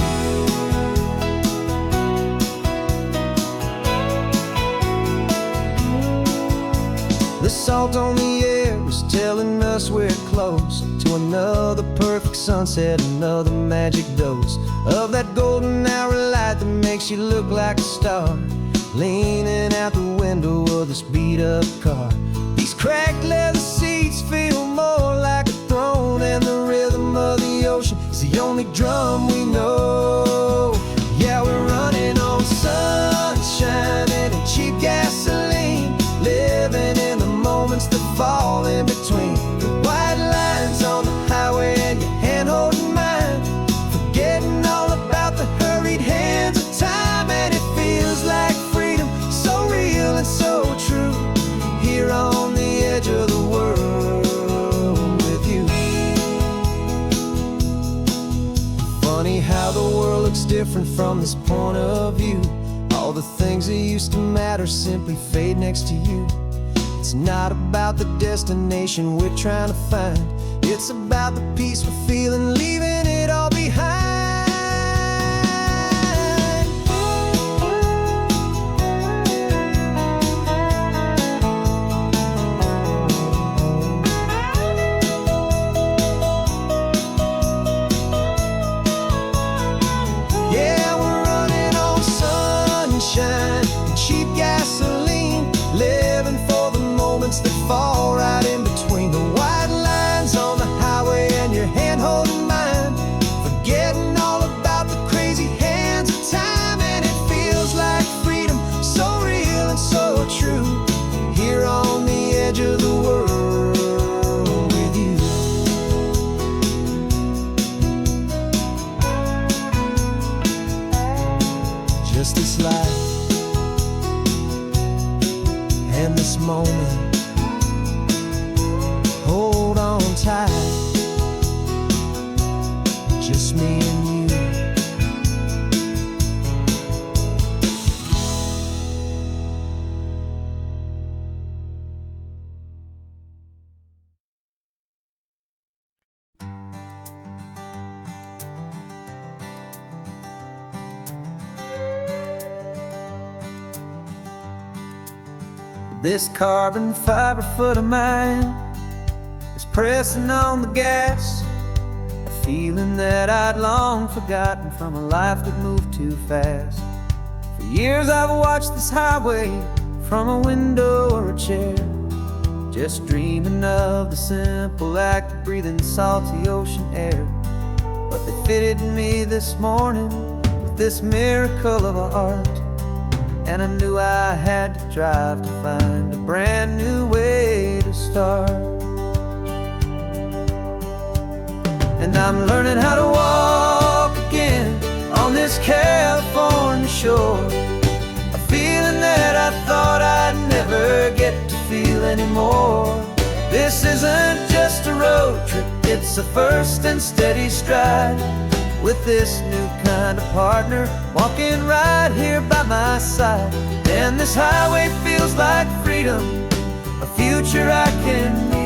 The salt on the air is telling us we're close to another perfect sunset, another magic dose of that golden hour light that makes you look like a star, leaning out the window of this beat-up car. These cracked leather seats feel more like a throne, and the rhythm of the ocean is the only drum we know. Yeah, we're running on sunshine and cheap gasoline, living in the moments that fall in between. The white lines on the highway and your hand holding mine, forgetting all about the hurried hands of time. And it feels like freedom, so real and so true, here on the edge of the world with you. Funny how the world looks different from this point of view. All the things that used to matter simply fade next to you. It's not about the destination we're trying to find, it's about the peace we're feeling, leaving it all behind. Yeah, we're running on sunshine and cheap gasoline, living for the moments that fall right in between. The white lines on the highway and your hand holding mine, forgetting all about the crazy hands of time. And it feels like freedom, so real and so true, here on the edge of the world with you. Just this life and this moment, hold on tight, just me and you. This carbon fiber foot of mine is pressing on the gas, a feeling that I'd long forgotten from a life that moved too fast. For years I've watched this highway from a window or a chair, just dreaming of the simple act of breathing salty ocean air. But they fitted me this morning with this miracle of art, and I knew I had to drive to find a brand new way to start. And I'm learning how to walk again on this California shore, a feeling that I thought I'd never get to feel anymore. This isn't just a road trip, it's a first and steady stride, with this new kind of partner walking right here by my side. And this highway feels like freedom, a future I can need.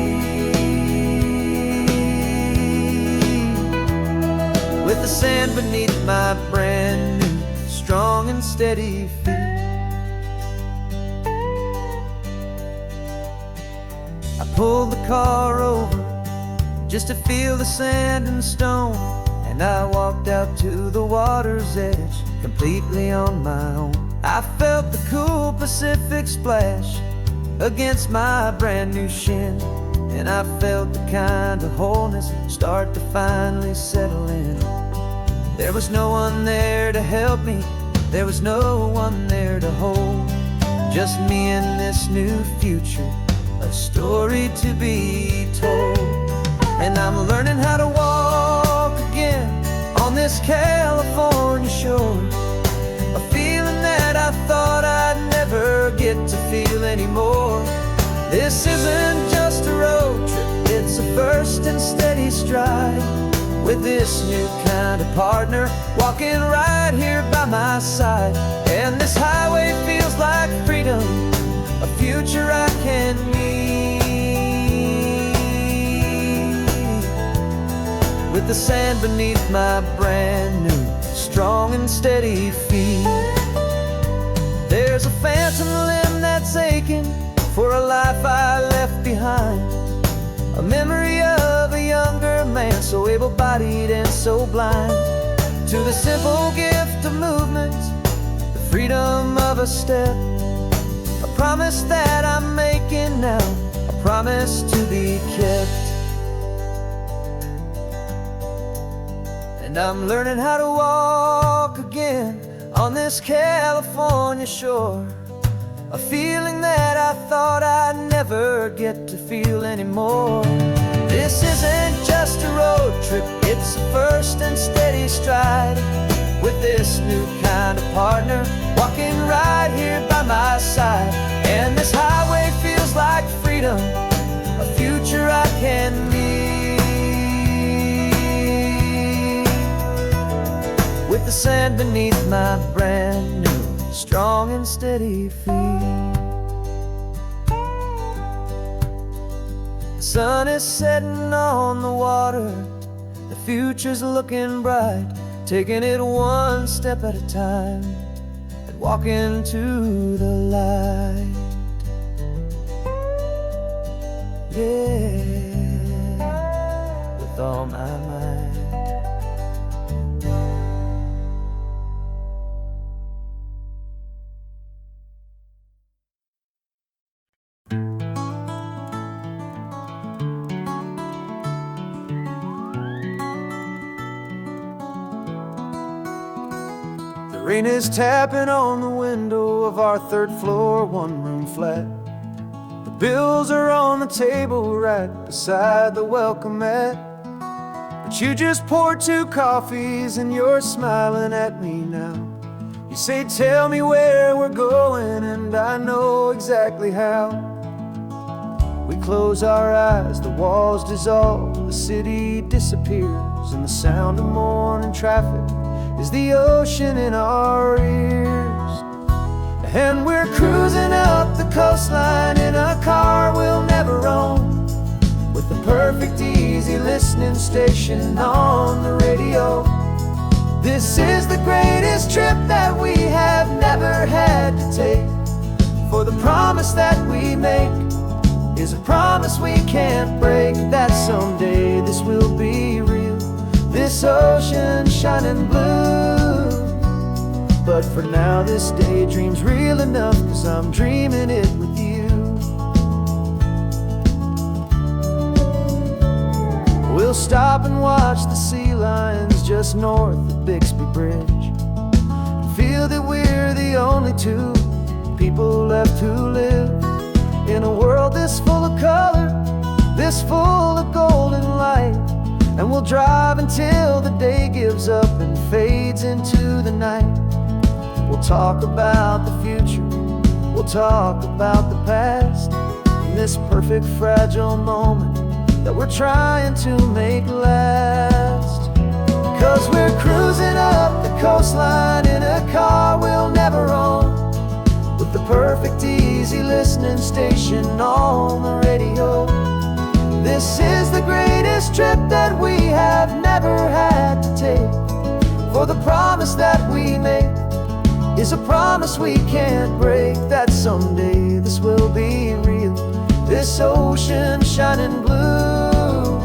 sand beneath my brand new, strong and steady feet. I pulled the car over just to feel the sand and stone, and I walked out to the water's edge, completely on my own. I felt the cool Pacific splash against my brand new shin, and I felt the kind of wholeness start to finally settle in. There was no one there to help me, there was no one there to hold, just me and this new future, a story to be told. And I'm learning how to walk again on this California shore, a feeling that I thought I'd never get to feel anymore. This isn't just a road trip, it's a first and steady stride, with this new kind of partner walking right here by my side. And this highway feels like freedom, a future I can meet, with the sand beneath my brand new, strong and steady feet. There's a phantom limb that's aching for a life I left behind, a memory of a younger man, so able-bodied and so blind, to the simple gift of movement, the freedom of a step, a promise that I'm making now, a promise to be kept. And I'm learning how to walk again on this California shore, a feeling that I thought I'd never get to feel anymore. This isn't just a road trip, it's a first and steady stride, with this new kind of partner walking right here by my side. And this highway feels like freedom, a future I can meet, with the sand beneath my brand new, strong and steady feet. The sun is setting on the water, the future's looking bright, taking it one step at a time and walking to the light. Yeah, with all my might. The rain is tapping on the window of our third floor, one-room flat. The bills are on the table right beside the welcome mat. But you just poured 2 coffees and you're smiling at me now. You say, tell me where we're going, and I know exactly how. We close our eyes, the walls dissolve, the city disappears, and the sound of morning traffic is the ocean in our ears. And we're cruising up the coastline in a car we'll never own, with the perfect easy listening station on the radio. This is the greatest trip that we have never had to take, for the promise that we make is a promise we can't break, that someday this will be real, this ocean shining blue. But for now this daydream's real enough, 'cause I'm dreaming it with you. We'll stop and watch the sea lions just north of Bixby Bridge, feel that we're the only 2 people left who live in a world this full of color, this full of golden light. And we'll drive until the day gives up and fades into the night. We'll talk about the future, we'll talk about the past, in this perfect fragile moment that we're trying to make last. 'Cause we're cruising up the coastline in a car we'll never own, with the perfect easy listening station on the radio. This is the greatest trip that we have never had to take, For the promise that we make is a promise we can't break, that someday this will be real, this ocean shining blue.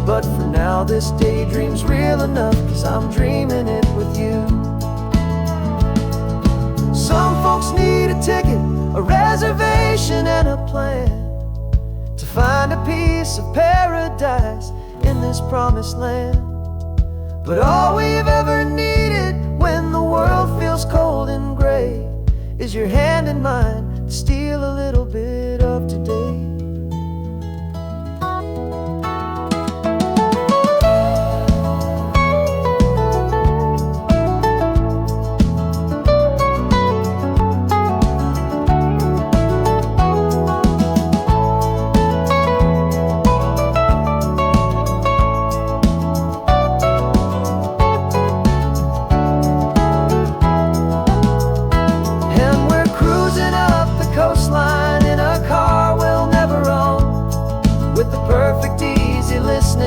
But for now this daydream's real enough, 'cause I'm dreaming it with you. Some folks need a ticket, a reservation and a plan to find a piece of paradise in this promised land. But all we've ever needed when the world feels cold and gray is your hand in mine to steal a little bit of today.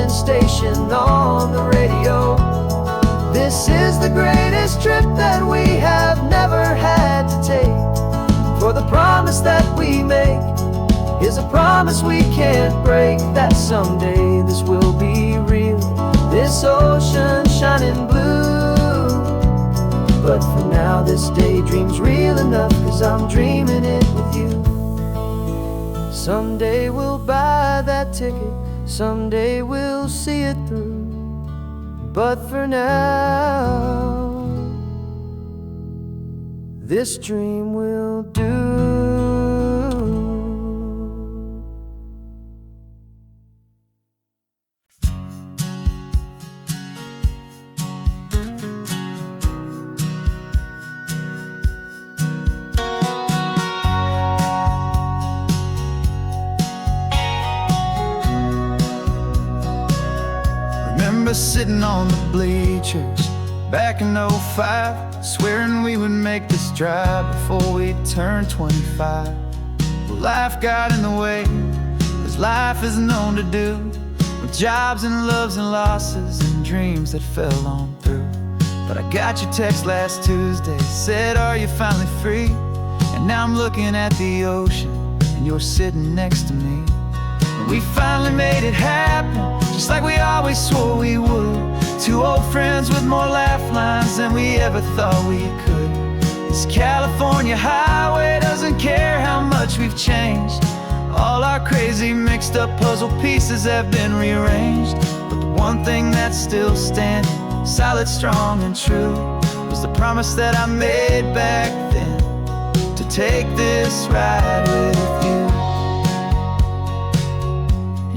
Station on the radio. This is the greatest trip that we have never had to take. For the promise that we make is a promise we can't break, that someday this will be real, this ocean shining blue. But for now this daydream's real enough, 'cause I'm dreaming it with you. Someday we'll buy that ticket, someday we'll see it through. But for now, this dream will do. Sitting on the bleachers back in '05, swearing we would make this drive before we turned 25. But life got in the way, as life is known to do, with jobs and loves and losses and dreams that fell on through. But I got your text last Tuesday, said, are you finally free? And now I'm looking at the ocean, and you're sitting next to me. And we finally made it happen, just like we always swore we would. Two old friends with more laugh lines than we ever thought we could. This California highway doesn't care how much we've changed. All our crazy mixed up puzzle pieces have been rearranged. But the one thing that's still standing, solid, strong and true, was the promise that I made back then, to take this ride with you.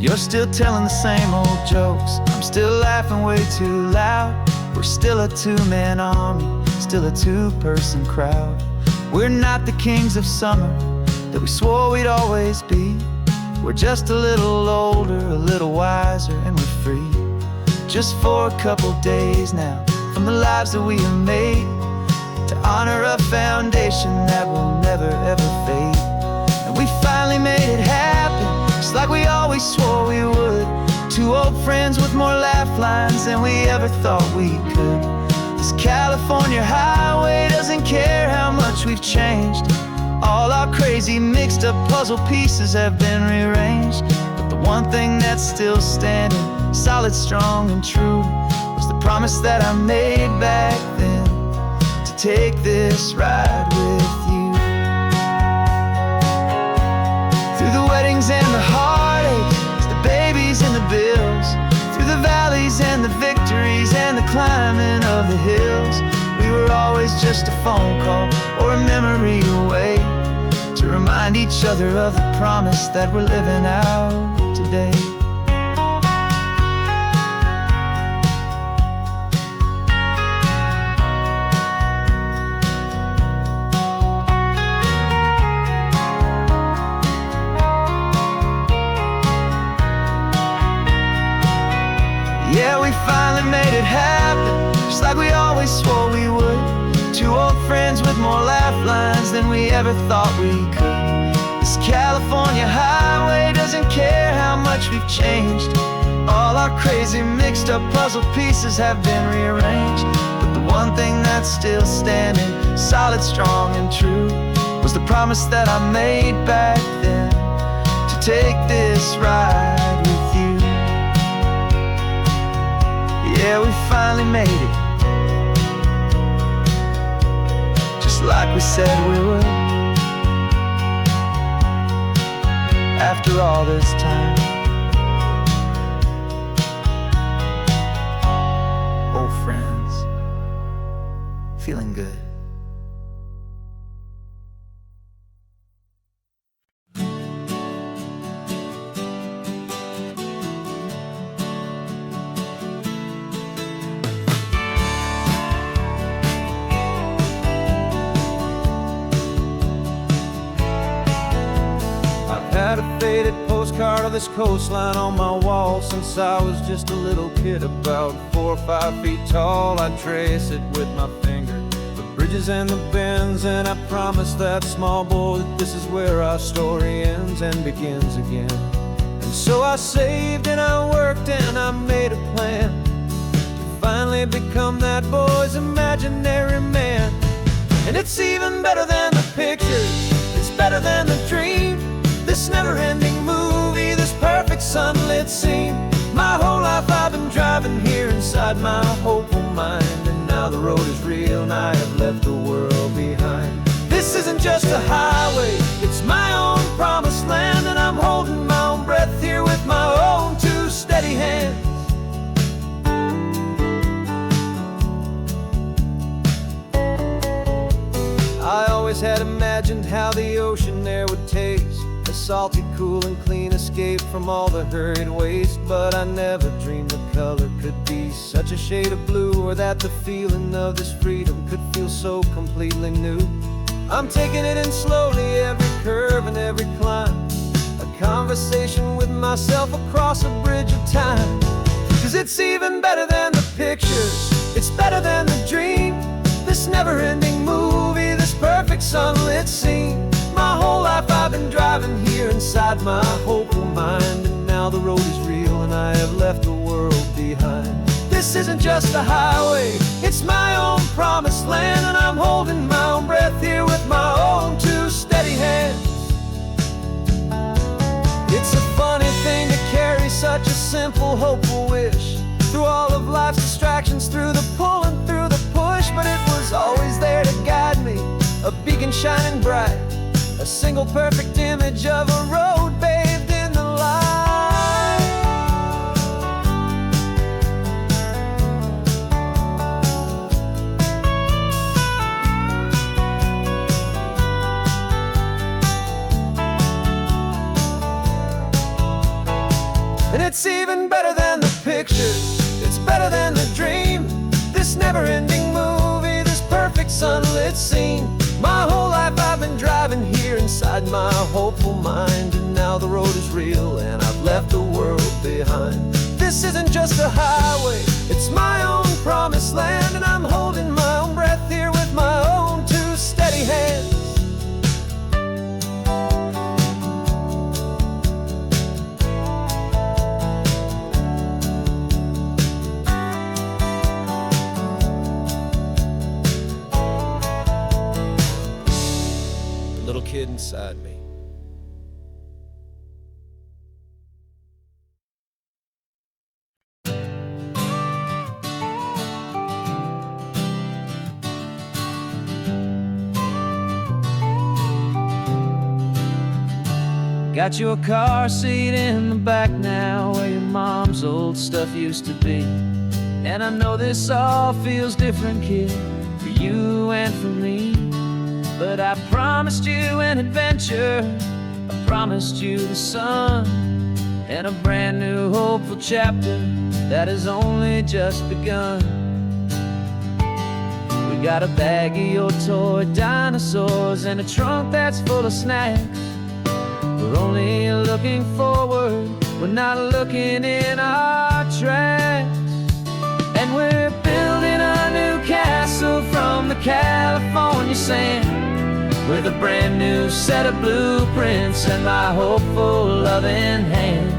You're still telling the same old jokes, I'm still laughing way too loud. We're still a two-man army, still a two-person crowd. We're not the kings of summer that we swore we'd always be. We're just a little older, a little wiser, and we're free. Just for a couple days now, from the lives that we have made, to honor a foundation that will never ever fade. And we finally made it happen, just like we always swore we would. Two old friends with more laugh lines than we ever thought we could. This California highway doesn't care how much we've changed. All our crazy mixed up puzzle pieces have been rearranged. But the one thing that's still standing, solid, strong and true, was the promise that I made back then, to take this ride with you. Through the weddings and the heartaches, the babies and the bills, through the valleys and the victories and the climbing of the hills, we were always just a phone call or a memory away, to remind each other of the promise that we're living out today. Yeah, we finally made it happen, just like we always swore we would. Two old friends with more laugh lines than we ever thought we could. This California highway doesn't care how much we've changed. All our crazy mixed up puzzle pieces have been rearranged. But The one thing that's still standing, solid, strong, and true, was the promise that I made back then, to take this ride with you. Yeah, we finally made it, just like we said we would. After all this time, old friends, feeling good. Had a faded postcard of this coastline on my wall since I was just a little kid, about 4 or 5 feet tall. I'd trace it with my finger, the bridges and the bends, and I promised that small boy that this is where our story ends and begins again. And so I saved and I worked and I made a plan to finally become that boy's imaginary man. And it's even better than the pictures, it's better than the dream, this never-ending movie, this perfect sunlit scene. My whole life I've been driving here inside my hopeful mind, and now the road is real and I have left the world behind. This isn't just a highway, it's my own promised land, and I'm holding my own breath here with my own 2 steady hands. I always had imagined how the ocean there would taste, a salty, cool, and clean escape from all the hurried waste. But I never dreamed the color could be such a shade of blue, or that the feeling of this freedom could feel so completely new. I'm taking it in slowly, every curve and every climb, a conversation with myself across a bridge of time. 'Cause it's even better than the pictures, it's better than the dream, this never-ending movie, this perfect sunlit scene. My whole life I've been driving here inside my hopeful mind, and now the road is real and I have left the world behind. This isn't just a highway, it's my own promised land, and I'm holding my own breath here with my own 2 steady hands. It's a funny thing to carry such a simple, hopeful wish through all of life's distractions, through the pull and through the push, but it was always there to guide me, a beacon shining bright, a single perfect image of a road bathed in the light. And it's even better than the pictures, it's better than the dream, this never-ending movie, this perfect sunlit scene. My whole life I've been driving here inside my hopeful mind, and now the road is real and I've left the world behind. This isn't just a highway, it's my own promised land, and I'm holding my own breath here with my own 2 steady hands. Little kid inside me. Got your car seat in the back now, where your mom's old stuff used to be. And I know this all feels different, kid, for you and for me. But I promised you an adventure, I promised you the sun, and a brand new hopeful chapter that has only just begun. We got a bag of your toy dinosaurs and a trunk that's full of snacks. We're only looking forward, we're not looking in our tracks. And we're building a new castle from the California sand, with a brand new set of blueprints and my hopeful loving hand.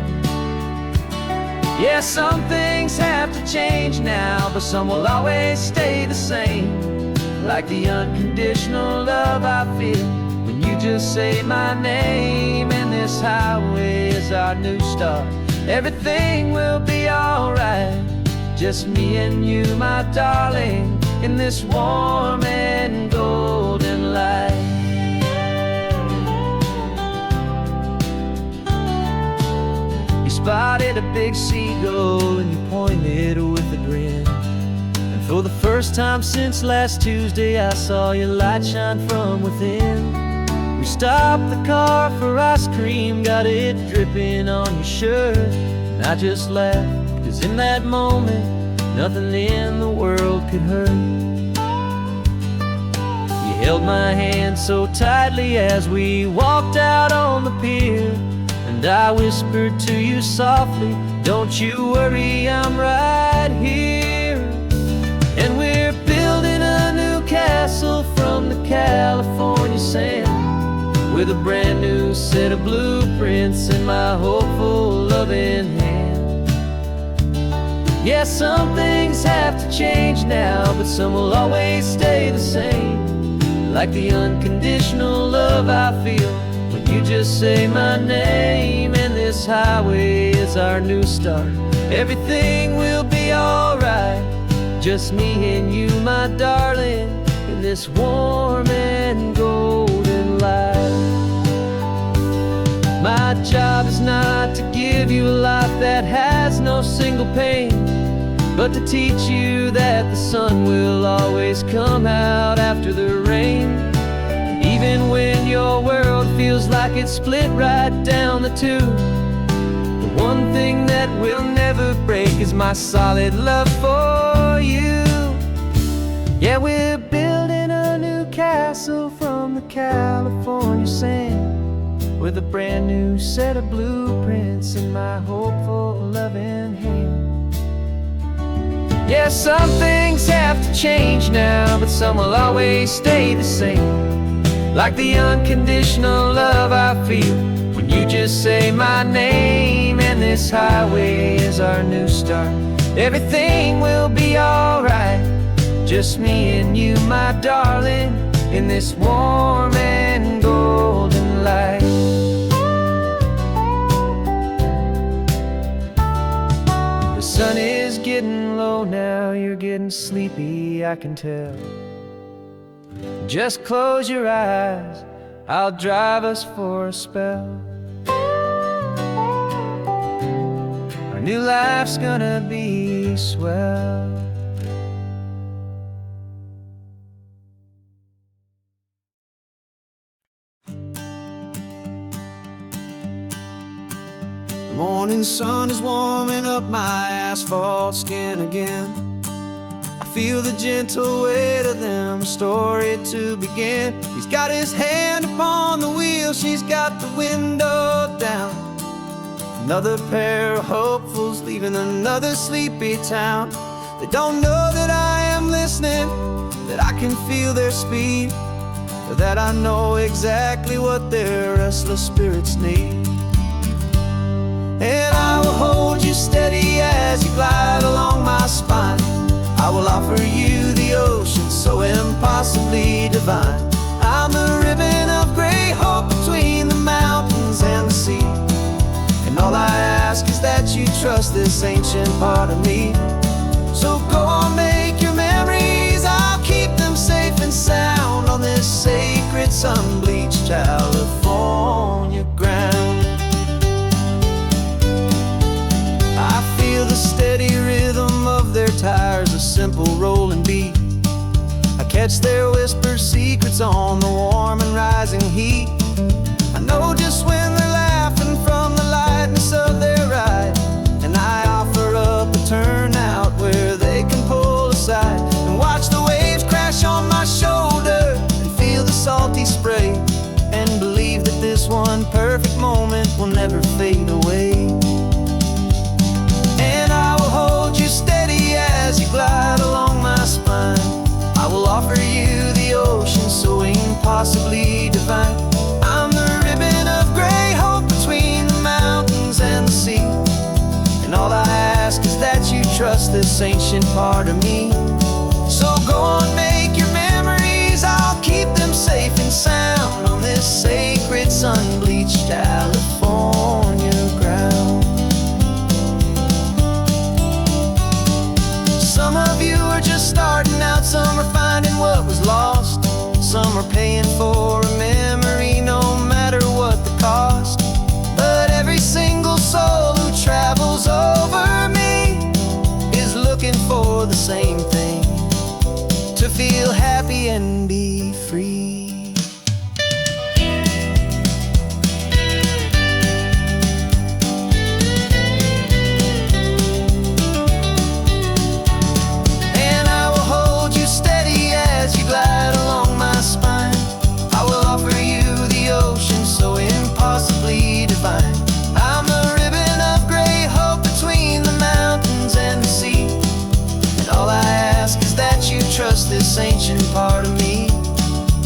Yeah, some things have to change now, but some will always stay the same. Like the unconditional love I feel when you just say my name. And this highway is our new start. Everything will be alright. Just me and you, my darling, in this warm and golden light. You spotted a big seagull and you pointed with a grin. And for the first time since last Tuesday, I saw your light shine from within. We stopped the car for ice cream, got it dripping on your shirt. And I just laughed, 'cause in that moment, nothing in the world could hurt. You held my hand so tightly as we walked out on the pier. And I whispered to you softly, don't you worry, I'm right here. And we're building a new castle from the California sand, with a brand new set of blueprints in my hopeful, loving hand. Yeah, some things have to change now, but some will always stay the same. Like the unconditional love I feel when you just say my name. And this highway is our new start. Everything will be alright. Just me and you, my darling, in this warm and golden light. My job is not to give you a life that has no single pain, but to teach you that the sun will always come out after the rain. Even when your world feels like it's split right down the two, the one thing that will never break is my solid love for you. Yeah, we're building a new castle from the California sand, with a brand new set of blueprints in my hopeful, loving hand. Yeah, some things have to change now, but some will always stay the same. Like the unconditional love I feel when you just say my name. And this highway is our new start. Everything will be alright. Just me and you, my darling, in this warm and golden light. The sun is getting low now, you're getting sleepy, I can tell. Just close your eyes, I'll drive us for a spell. Our new life's gonna be swell. The morning sun is warming up my asphalt skin again. I feel the gentle weight of them, a story to begin. He's got his hand upon the wheel, she's got the window down. Another pair of hopefuls leaving another sleepy town. They don't know that I am listening, that I can feel their speed, or that I know exactly what their restless spirits need. And I will hold you steady as you glide along my spine. I will offer you the ocean so impossibly divine. I'm the ribbon of gray hope between the mountains and the sea. And all I ask is that you trust this ancient part of me. So go on, make your memories, I'll keep them safe and sound on this sacred sun-bleached California ground. I feel the steady rhythm of their tires, a simple rolling beat. I catch their whispered secrets on the warm and rising heat. I know just when they're laughing from the lightness of their ride, and I offer up a turnout where they can pull aside and watch the waves crash on my shoulder and feel the salty spray, and believe that this one perfect moment will never fade away. Hold you steady as you glide along my spine. I will offer you the ocean so impossibly divine. I'm the ribbon of gray hope between the mountains and the sea. And all I trust this ancient part of me. So go on, make your memories, I'll keep them safe and sound on this sacred sun-bleached California ground. Some of you are just starting out, some are finding what was lost, some are paying for a memory no matter what the cost. But every single soul who travels over me is looking for the same thing: to feel happy and be free. And I will hold you steady as you glide along my spine. I will offer you the ocean so impossibly divine. I'm a ribbon of gray hope between the mountains and the sea, and all I ask is that you trust this ancient part of me.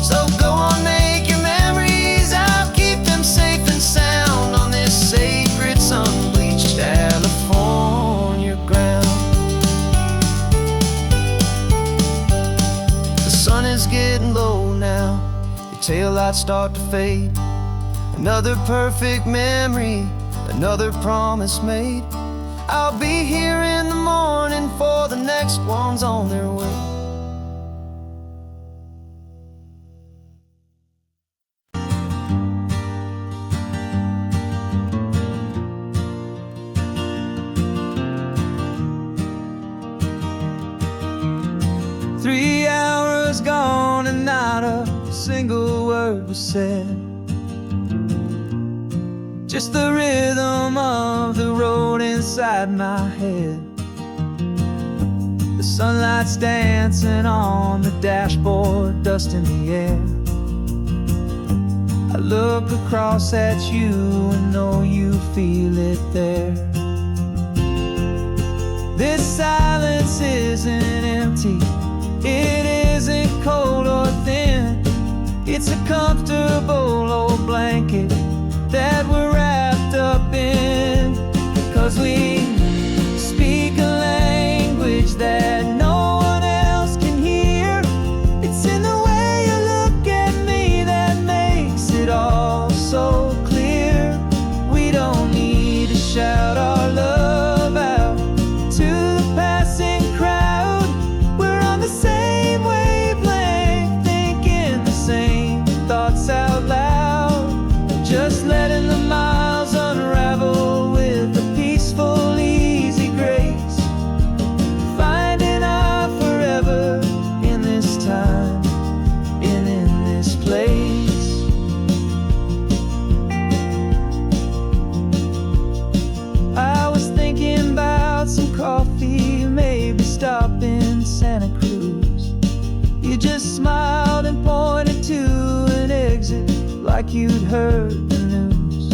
So go on, make your memories, I'll keep them safe and sound on this sacred sun-bleached California ground. The sun is getting low now, your taillights start to fade. Another perfect memory, another promise made. I'll be here in the morning for the next ones on their way. 3 hours gone and not a single word was said. Just the rhythm of the road inside my head. The sunlight's dancing on the dashboard, dust in the air. I look across at you and know you feel it there. This silence isn't empty, it isn't cold or thin. It's a comfortable old blanket that we're wrapped up in. 'Cause we speak a language that no one else can hear. It's in the way you look at me that makes it all so clear. We don't need to shout our love out to the passing crowd. We're on the same wavelength, thinking the same thoughts out loud. Just letting the miles unravel with a peaceful, easy grace. Finding our forever in this time and in this place. I was thinking about some coffee, maybe stop in Santa Cruz. You just smiled and pointed to an exit like you'd heard the news.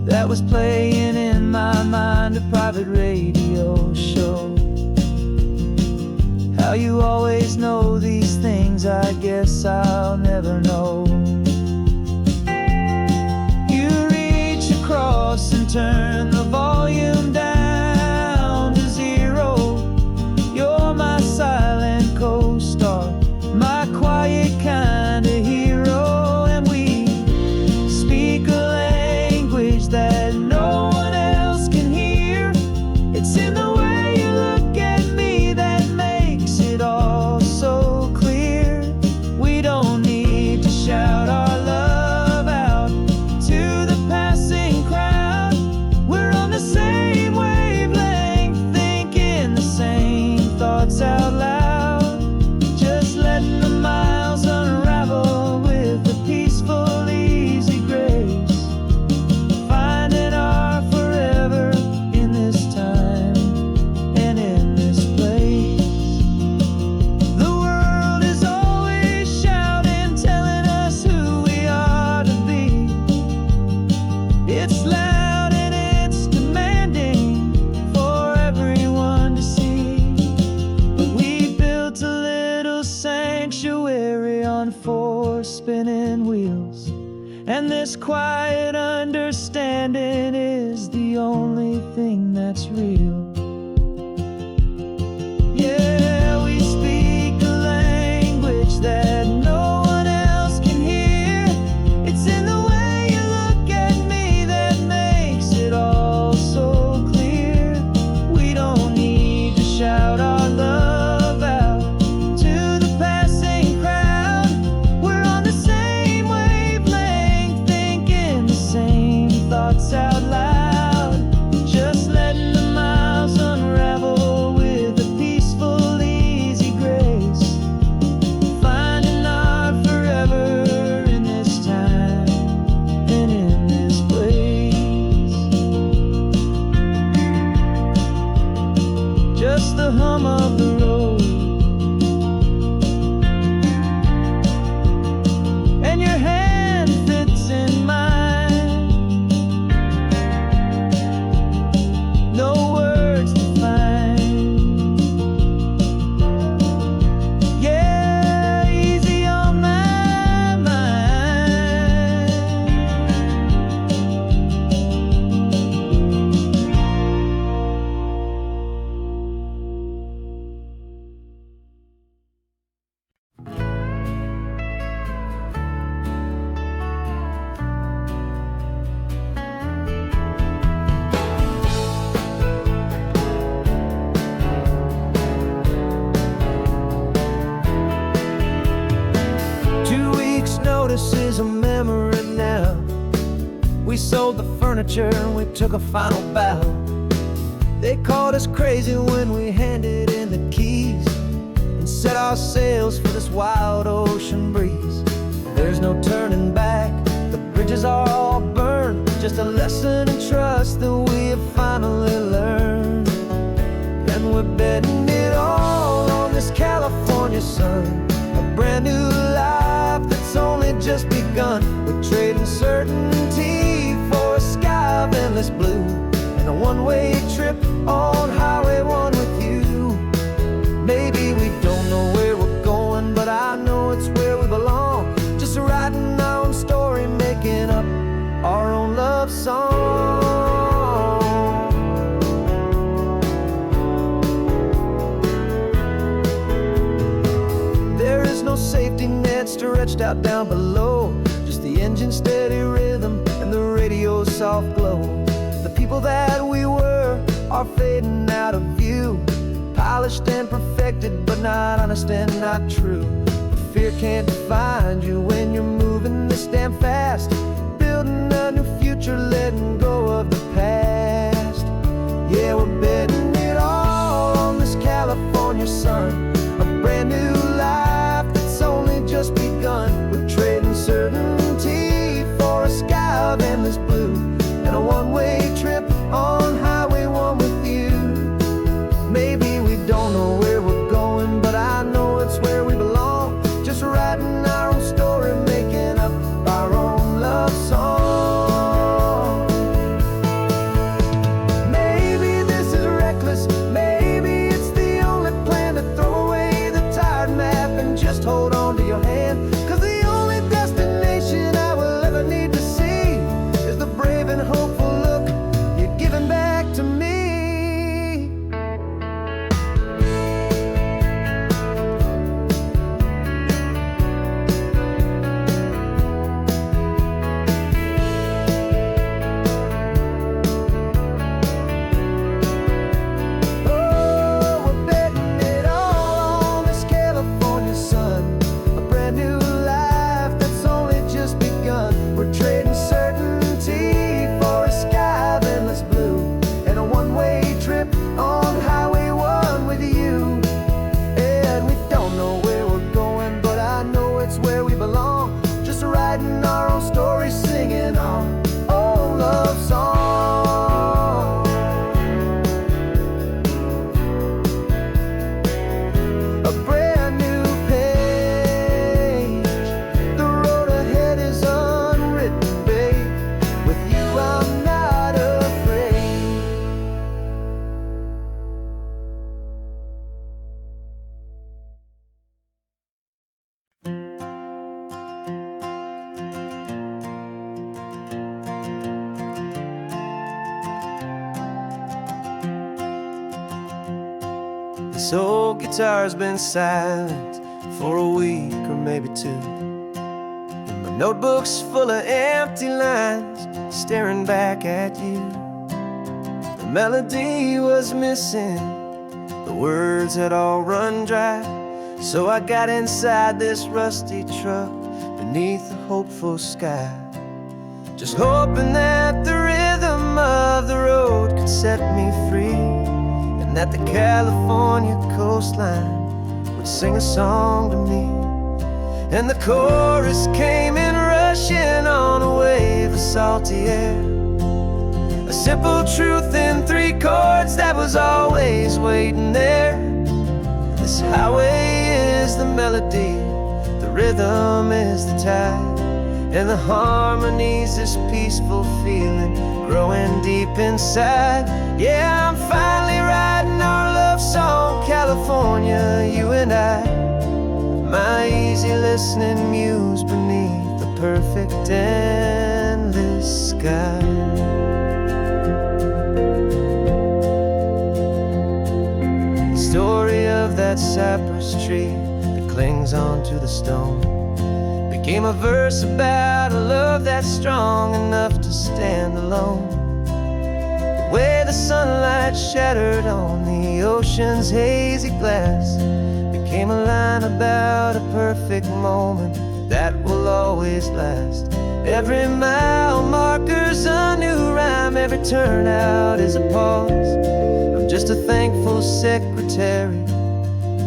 That was playing in my mind, a private radio show. How you always know these things, I guess I'll never know. You reach across and turn the volume down to 0. You're my silent co-star, my quiet kind of hero. And we speak a language that no one else can hear. It's in the way you look at me that makes it all so clear. We don't need to shout our love out to the passing crowd. We're on the same wavelength, thinking the same thoughts out loud. Just letting the miles unravel with a peaceful, easy grace. Finding our forever in this time and in this place. The world is always shouting, telling us who we are to be. It's loud and it's demanding for everyone to see. But we built a little sanctuary on 4 spinning wheels, and this quiet understanding is the only thing that's real. just the hum of the road. And your hand fits in mine. No words to find. Yeah, easy on my mind. 2 weeks' notice is a memory now. We sold the furniture and we took a final bow. They called us crazy when we handed in the keys and set our sails for this wild ocean breeze. There's no turning back, the bridges are all burned. Just a lesson in trust that we have finally learned. And we're betting it all on this California sun, a brand new life that's only just begun. We're trading certainty for a sky of endless blue, and a one-way trip on Highway 1 with you. Maybe we don't know where we're going, but I know it's where we belong. Just writing our own story, making up our own love song. There is no safety net stretched out down below, just the engine's steady rhythm and the radio's soft glow. The people that we were are fading out of view, polished and perfected, but not honest and not true. Fear can't find you when you're moving this damn fast, building a new future, letting go of the past. Yeah, we're betting it all on this California sun, a brand new life that's only just begun. We're trading certainty for a sky of endless blue, and a one-way trip on Highway 1 with you. Maybe we don't know where we're going, but I know it's where we belong. Just writing our own story, making up our own love song. Maybe this is reckless, maybe it's the only plan to throw away the tired map and just hold on to your hand. 'Cause the only destination I will ever need to see is the brave and hopeful look you're giving back to me. Oh, we're betting it all on this California sun, a brand new life that's only just begun. We're trading certainty for a sky of endless blue, and a one-way trip on Highway 1 with you. And we don't know where we're going, but I know it's where we belong. Just writing our own story, singing our own love song. A brand new page, the road ahead is unwritten, babe. With you I'm not afraid. This old guitar's been silent for a week or maybe two, and my notebook's full of empty lines staring back at you. The melody was missing, the words had all run dry, so I got inside this rusty truck beneath the hopeful sky, just hoping that the rhythm of the road could set me free, and that the California coastline would sing a song to me. And the chorus came in rushing on a wave of salty air, A simple truth in 3 chords that was always waiting there. This highway is the melody, the rhythm is the tide, and the harmony's this peaceful feeling growing deep inside. Yeah, I'm finally writing our love song, California, you and I. My easy listening muse beneath the perfect endless sky. The story of that cypress tree that clings onto the stone became a verse about a love that's strong enough to stand alone. The way the sunlight shattered on the ocean's hazy glass became a line about a perfect moment that will always last. Every mile marker's a new rhyme, every turnout is a pause. I'm just a thankful secretary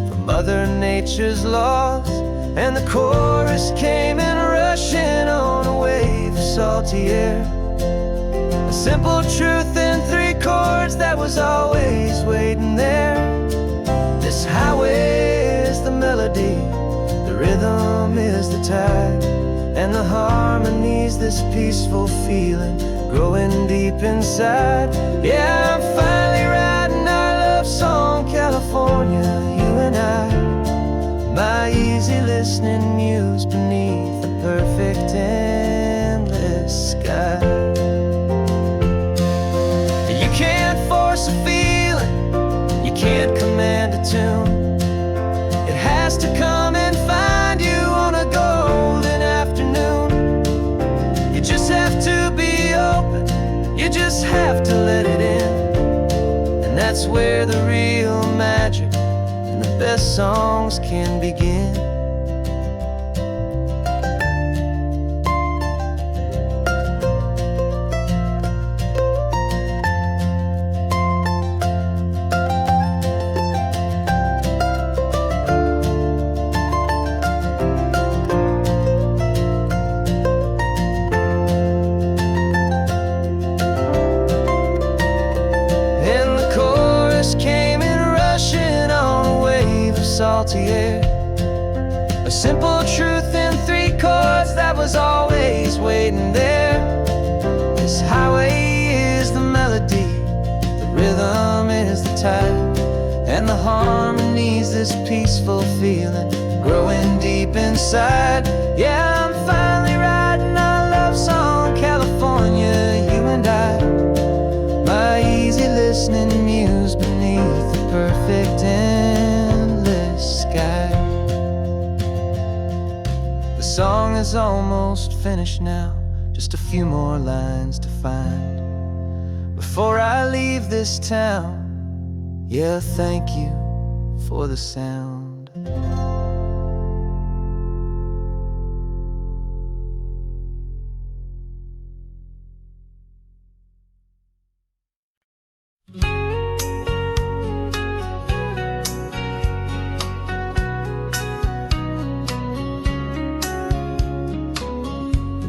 for Mother Nature's laws. And the chorus came in rushing on a wave of salty air. A simple truth in 3 chords that was always waiting there. This highway is the melody, the rhythm is the tide, and the harmony's this peaceful feeling growing deep inside. Yeah, I'm finally writing our love song, California, you and I. My easy listening muse beneath the perfect endless sky. You can't force a feeling, you can't command a tune. It has to come and find you on a golden afternoon. You just have to be open, you just have to let it in. And that's where the real magic and the best songs can begin. And the chorus came in rushing on a wave of salty air. A simple truth in 3 chords that was always waiting there. This highway is the melody, the rhythm is the tide, and the harmony's this peaceful feeling growing deep inside. Yeah, I'm finally writing our love song, California, you and I. My easy listening muse beneath the perfect endless sky. The song is almost finished now, just a few more lines to find before I leave this town. Yeah, thank you for the sound.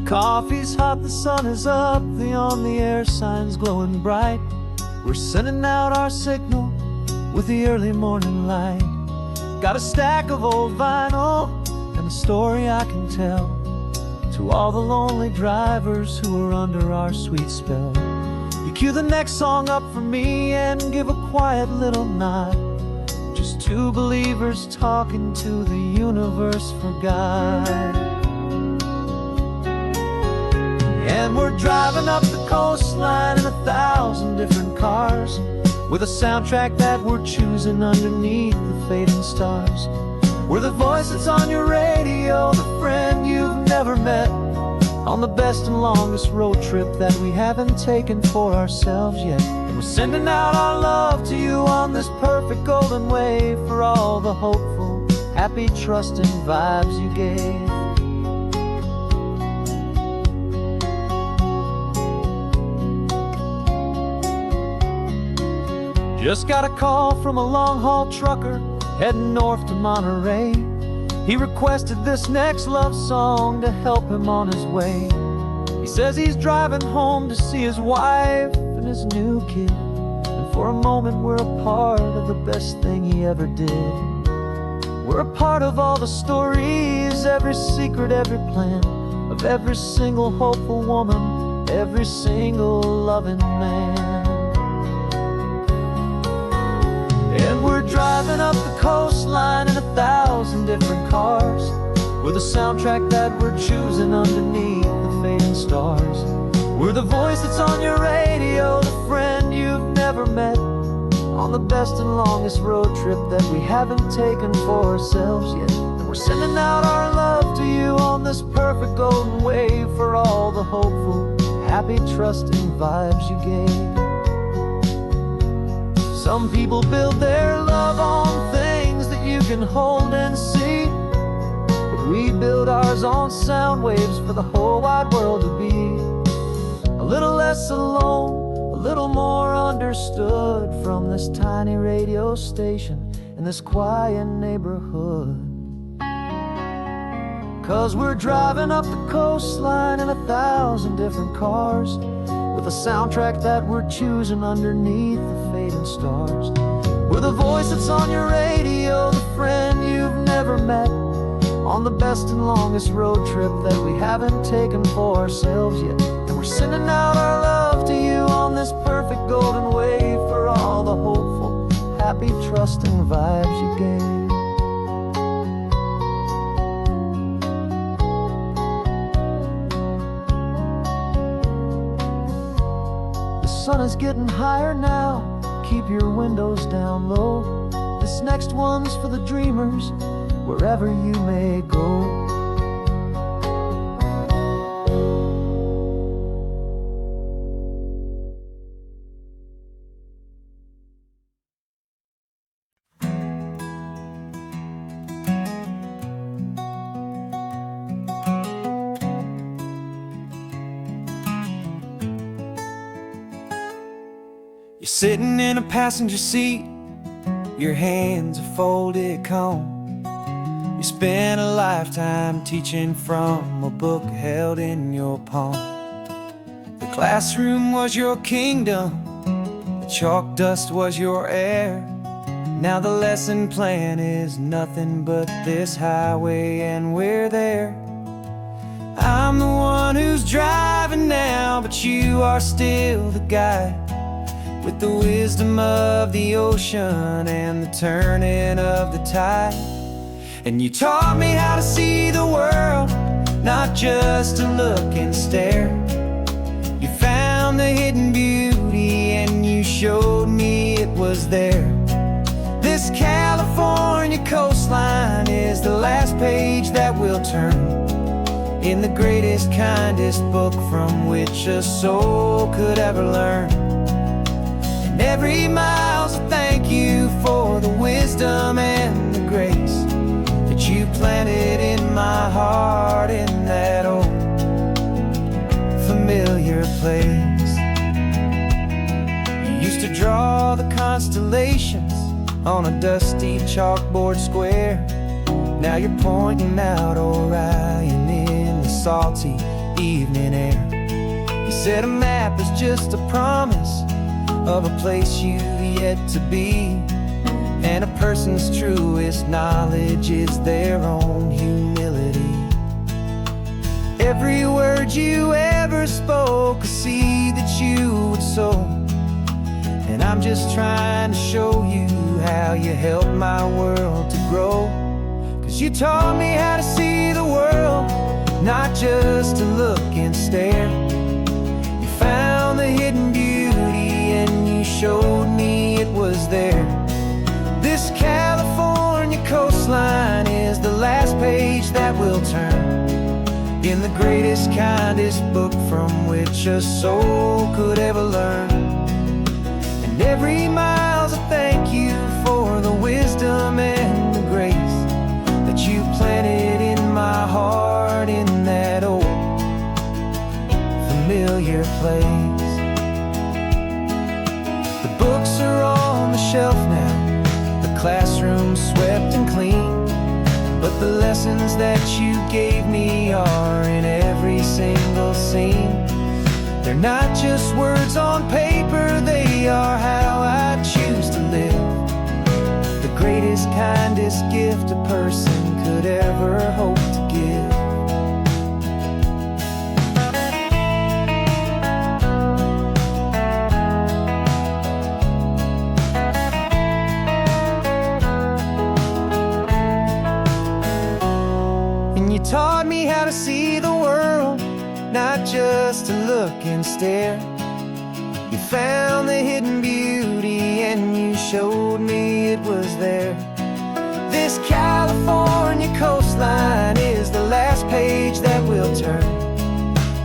Coffee's hot, the sun is up, the on-the-air sign's glowing bright. We're sending out our signal with the early morning light. Got a stack of old vinyl and a story I can tell to all the lonely drivers who are under our sweet spell. You cue the next song up for me and give a quiet little nod. Just 2 believers talking to the universe for God. And we're driving up the coastline in 1,000 different cars, with a soundtrack that we're choosing underneath the fading stars. We're the voice that's on your radio, the friend you've never met, on the best and longest road trip that we haven't taken for ourselves yet. And we're sending out our love to you on this perfect golden wave for all the hopeful, happy, trusting vibes you gave. Just got a call from a long-haul trucker heading north to Monterey. He requested this next love song to help him on his way. He says he's driving home to see his wife and his new kid. And for a moment we're a part of the best thing he ever did. We're a part of all the stories, every secret, every plan, of every single hopeful woman, every single loving man. And we're driving up the coastline in 1,000 different cars. We're the soundtrack that we're choosing underneath the fading stars. We're the voice that's on your radio, the friend you've never met, on the best and longest road trip that we haven't taken for ourselves yet. And we're sending out our love to you on this perfect golden wave for all the hopeful, happy, trusting vibes you gave. Some people build their love on things that you can hold and see, but we build ours on sound waves for the whole wide world to be a little less alone, a little more understood from this tiny radio station in this quiet neighborhood. 'Cause we're driving up the coastline in 1,000 different cars, with a soundtrack that we're choosing underneath the fading stars. We're the voice that's on your radio, the friend you've never met, on the best and longest road trip that we haven't taken for ourselves yet. And we're sending out our love to you on this perfect golden wave for all the hopeful, happy, trusting vibes you gave. The sun is getting higher now, keep your windows down low. This next one's for the dreamers, wherever you may go. You're sitting in a passenger seat, your hands are folded calm. You spent a lifetime teaching from a book held in your palm. The classroom was your kingdom, the chalk dust was your air. Now the lesson plan is nothing but this highway and we're there. I'm the one who's driving now, but you are still the guide, with the wisdom of the ocean and the turning of the tide. And you taught me how to see the world, not just to look and stare. You found the hidden beauty and you showed me it was there. This California coastline is the last page that we'll turn in the greatest, kindest book from which a soul could ever learn. And every mile's a thank you for the wisdom and the grace that you planted in my heart in that old familiar place. You used to draw the constellations on a dusty chalkboard square. Now you're pointing out Orion in the salty evening air. You said a map is just a promise of a place you've yet to be, and a person's truest knowledge is their own humility. Every word you ever spoke, a seed that you would sow, and I'm just trying to show you how you helped my world to grow. 'Cause you taught me how to see the world, not just to look and stare. You found the hidden beauty and you showed me it was there. This California coastline is the last page that we'll turn in the greatest, kindest book from which a soul could ever learn. And every mile's a thank you for the wisdom and the grace that you planted in my heart in that old familiar place. The books are on the shelf now, the classroom swept and clean, but the lessons that you gave me are in every single scene. They're not just words on paper, they are how I choose to live. The greatest, kindest gift a person could ever hope to give. And you taught me how to see the world, not just to look and stare. You found the hidden beauty and you showed me it was there. This California coastline is the last page that we'll turn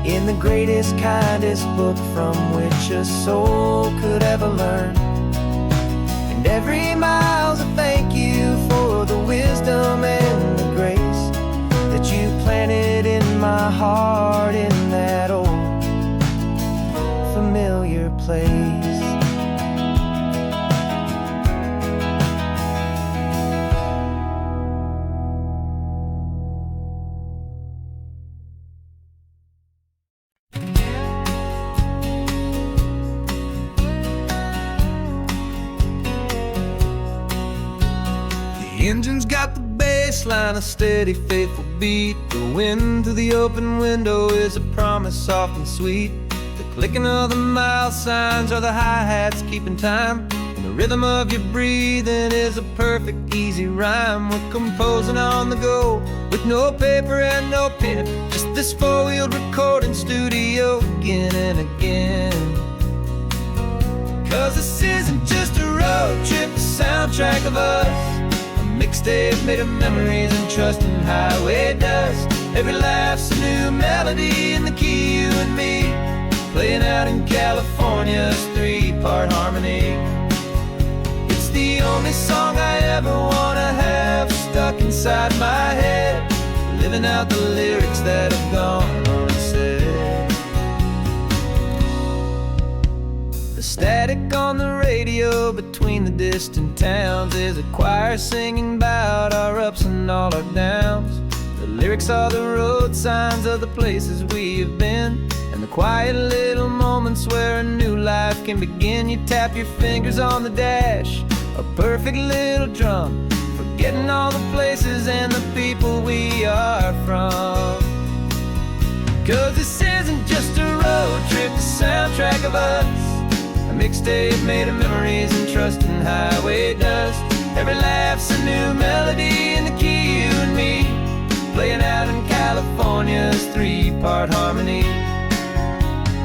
in the greatest, kindest book from which a soul could ever learn. And every mile's a thank you for the wisdom and the grace that you planted in my heart in that old familiar place. The engine's got the bass line, a steady, faithful beat. The wind through the open window is a promise soft and sweet. The clicking of the mile signs are the hi-hats keeping time, and the rhythm of your breathing is a perfect, easy rhyme. We're composing on the go with no paper and no pen, just this four-wheeled recording studio again and again. 'Cause this isn't just a road trip, the soundtrack of us, a mixtape made of memories and trust in highway dust. Every laugh's a new melody in the key, you and me, playing out in California's three-part harmony. It's the only song I ever wanna have stuck inside my head, living out the lyrics that have gone unsaid. The static on the radio between the distant towns is a choir singing about our ups and all our downs. The lyrics are the road signs of the places we have been, and the quiet little moments where a new life can begin. You tap your fingers on the dash, a perfect little drum, forgetting all the places and the people we are from. 'Cause this isn't just a road trip, the soundtrack of us, a mixtape made of memories and trust in highway dust. Every laugh's a new melody in the key, you and me, playing out in California's three-part harmony.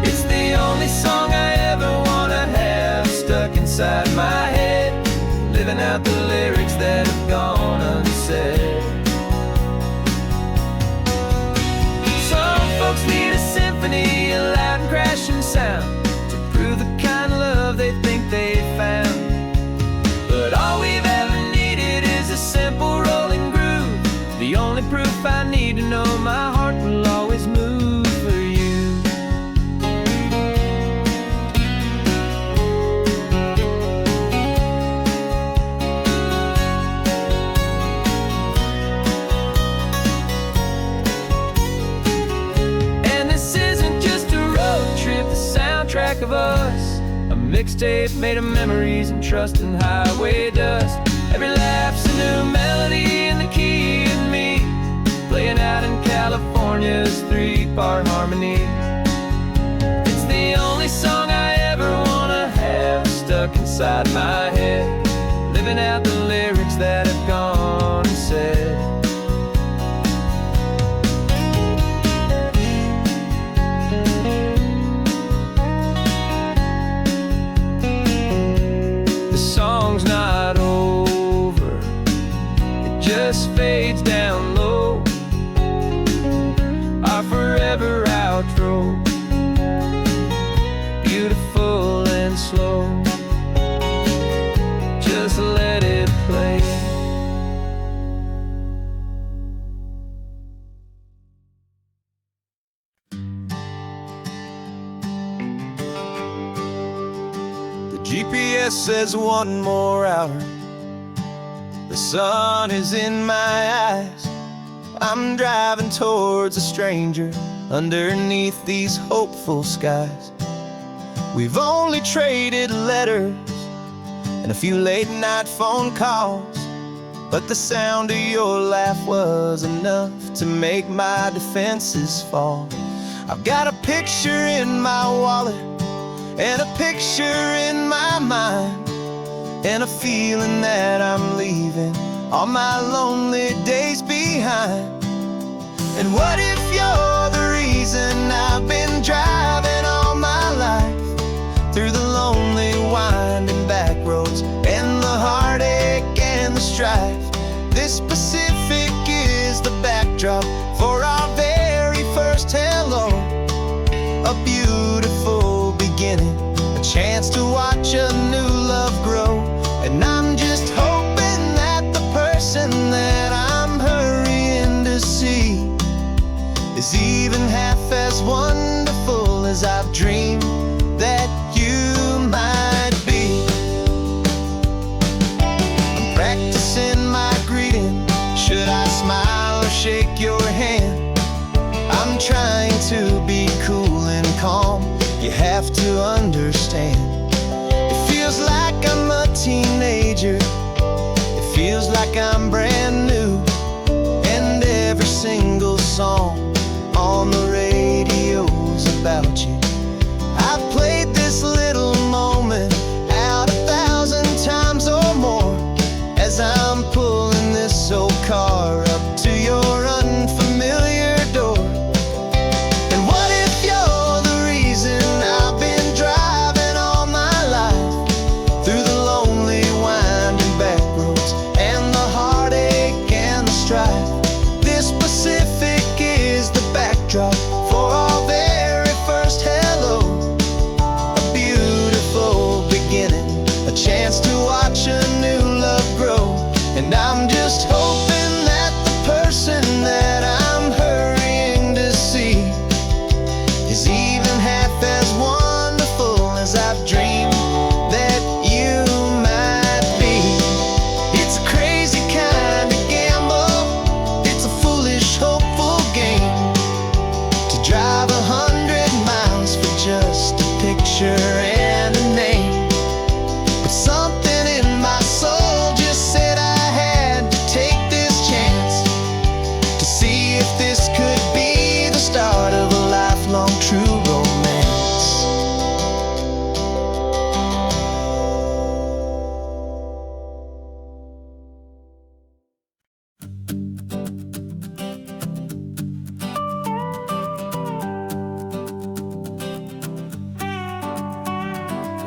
It's the only song I ever wanna have stuck inside my head, living out the lyrics that have gone unsaid. Some folks need a symphony, a loud and crashing sound, to prove the kind of love they think they found. But all we've ever needed is a simple rolling groove, the only proof I need to know my heart will always move for you. And this isn't just a road trip, the soundtrack of us, a mixtape made of memories and trust in highway dust. Every laugh's a new melody in the key, you and me, playing out in California's three-part harmony. It's the only song I ever wanna have stuck inside my head, living out the lyrics that have gone unsaid. The song's not over, it just fades down low, our forever outro, beautiful and slow. Just let it play. The GPS says one more hour, the sun is in my eyes. I'm driving towards a stranger underneath these hopeful skies. We've only traded letters and a few late night phone calls, but the sound of your laugh was enough to make my defenses fall. I've got a picture in my wallet and a picture in my mind, and a feeling that I'm leaving all my lonely days behind. And what if you're the reason I've been driving all my life, through the lonely winding back roads and the heartache and the strife? This Pacific is the backdrop for our very first hello, a beautiful beginning, a chance to watch a new love grow. And I'm just hoping that the person that I'm hurrying to see is even half as wonderful as I've dreamed that you might be. I'm practicing my greeting. Should I smile or shake your hand? I'm trying to be cool and calm. You have to understand. It feels like I'm a teenager. It feels like I'm brand new. And every single song on the radio's about you. I've played this little moment out 1,000 times or more, as I'm pulling this old car up to your unfamiliar door. And what if you're the reason I've been driving all my life, through the lonely winding back roads and the heartache and the strife? This Pacific is the backdrop for our very first hello, a beautiful beginning, a chance to watch a new love grow. And I'm just hoping that the person that I'm hurrying to see is even half as wonderful as I've dreamed that you might be. It's a crazy kind of gamble, it's a foolish, hopeful game, to drive 100 miles for just a picture and a name. But something in my soul just said I had to take this chance, to see if this could be the start of a lifelong true romance.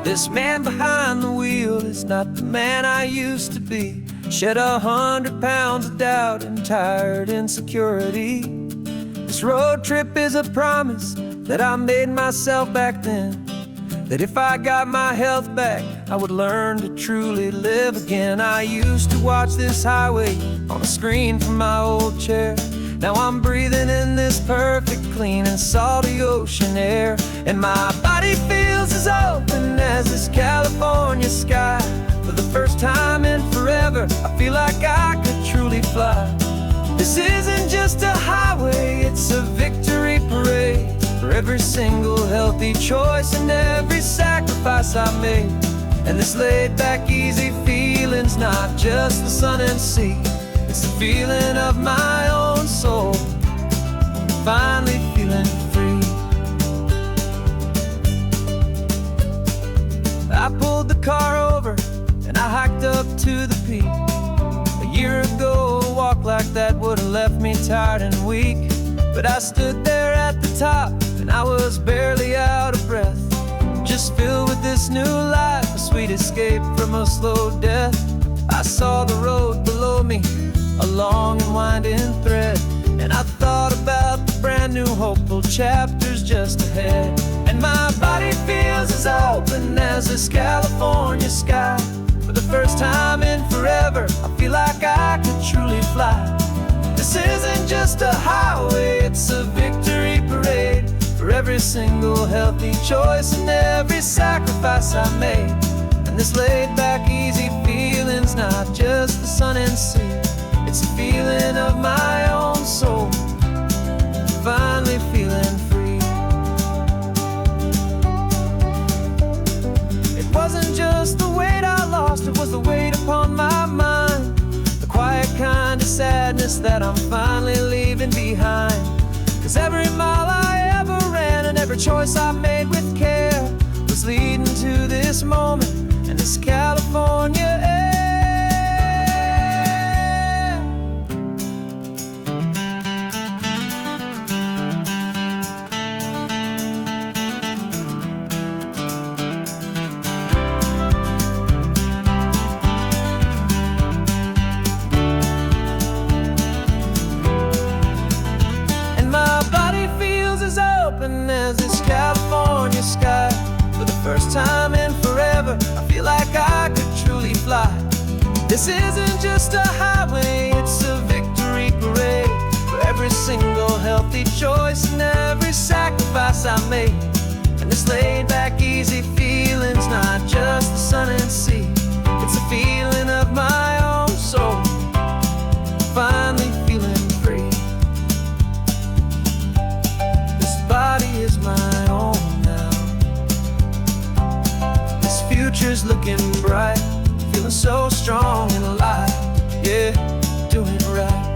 This man behind the wheel is not the man I used to be. Shed 100 pounds of doubt and tired insecurity. This road trip is a promise that I made myself back then, that if I got my health back, I would learn to truly live again. I used to watch this highway on a screen from my old chair. Now I'm breathing in this perfect, clean and salty ocean air. And my body feels as open as this California sky. For the first time in forever, I feel like I could truly fly. This isn't just a highway, it's a victory parade, for every single healthy choice and every sacrifice I made. And this laid back, easy feeling's not just the sun and sea, it's the feeling of my own soul, finally feeling free. I pulled the car over and I hiked up to the peak. A year ago, a walk like that would've left me tired and weak. But I stood there at the top and I was barely out of breath, just filled with this new life, a sweet escape from a slow death. I saw the road below me, a long and winding thread, and I thought about the brand new hopeful chapters just ahead. And my body feels as open as this California sky. For the first time in forever, I feel like I could truly fly. This isn't just a highway, it's a victory parade, for every single healthy choice and every sacrifice I made. And this laid back, easy feeling's not just the sun and sea, it's a feeling of my own soul, finally feeling free. sadness that I'm finally leaving behind. 'Cause every mile I ever ran and every choice I made with care was leading to this moment and this California air. As this California sky, for the first time in forever, I feel like I could truly fly. This isn't just a highway, it's a victory parade for every single healthy choice and every sacrifice I made. And this laid back, easy feeling's not just the sun and sea, it's a feeling of my own soul, finally feeling free. Body is my own now. This future's looking bright, feeling so strong and alive. Yeah, doing right.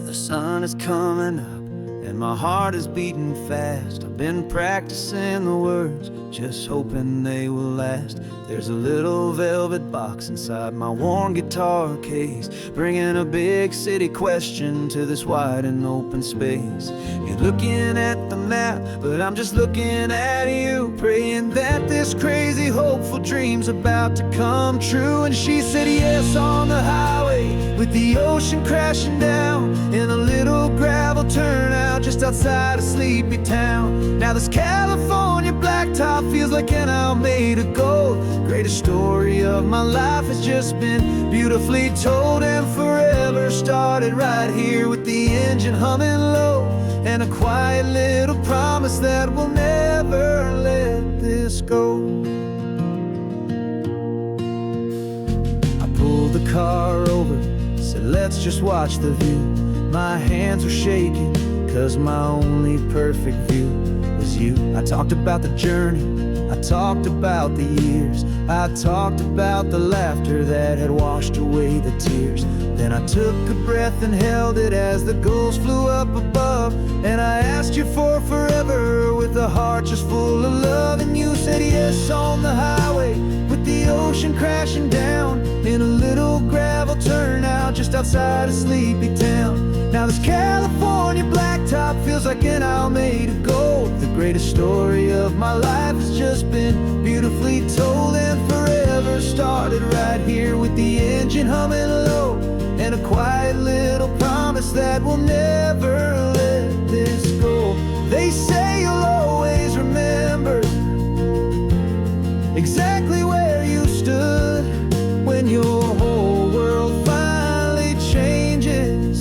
The sun is coming up and my heart is beating fast. I've been practicing the words, just hoping they will last. There's a little velvet box inside my worn guitar case, bringing a big city question to this wide and open space. You're looking at the map, but I'm just looking at you, praying that this crazy hopeful dream's about to come true. And she said yes on the highway, with the ocean crashing down in a little gravel turnout just outside a sleepy town. Now this California blacktop feels like an owl made of gold. Greatest story of my life has just been beautifully told, and forever started right here with the engine humming low, and a quiet little promise that we'll never let this go. I pulled the car over, said let's just watch the view. My hands were shaking, 'cause my only perfect view was you. I talked about the journey, I talked about the years, I talked about the laughter that had washed away the tears. Then I took a breath and held it as the gulls flew up above, and I asked you for forever with a heart just full of love. And you said yes on the highway, with the ocean crashing down in a little gravel turnout just outside a sleepy town. Now this California blacktop feels like an owl made of gold. The greatest story of my life has just been beautifully told, and forever started right here with the engine humming low, and a quiet little promise that we'll never let this go. They say you'll always remember exactly where you stood when your whole world finally changes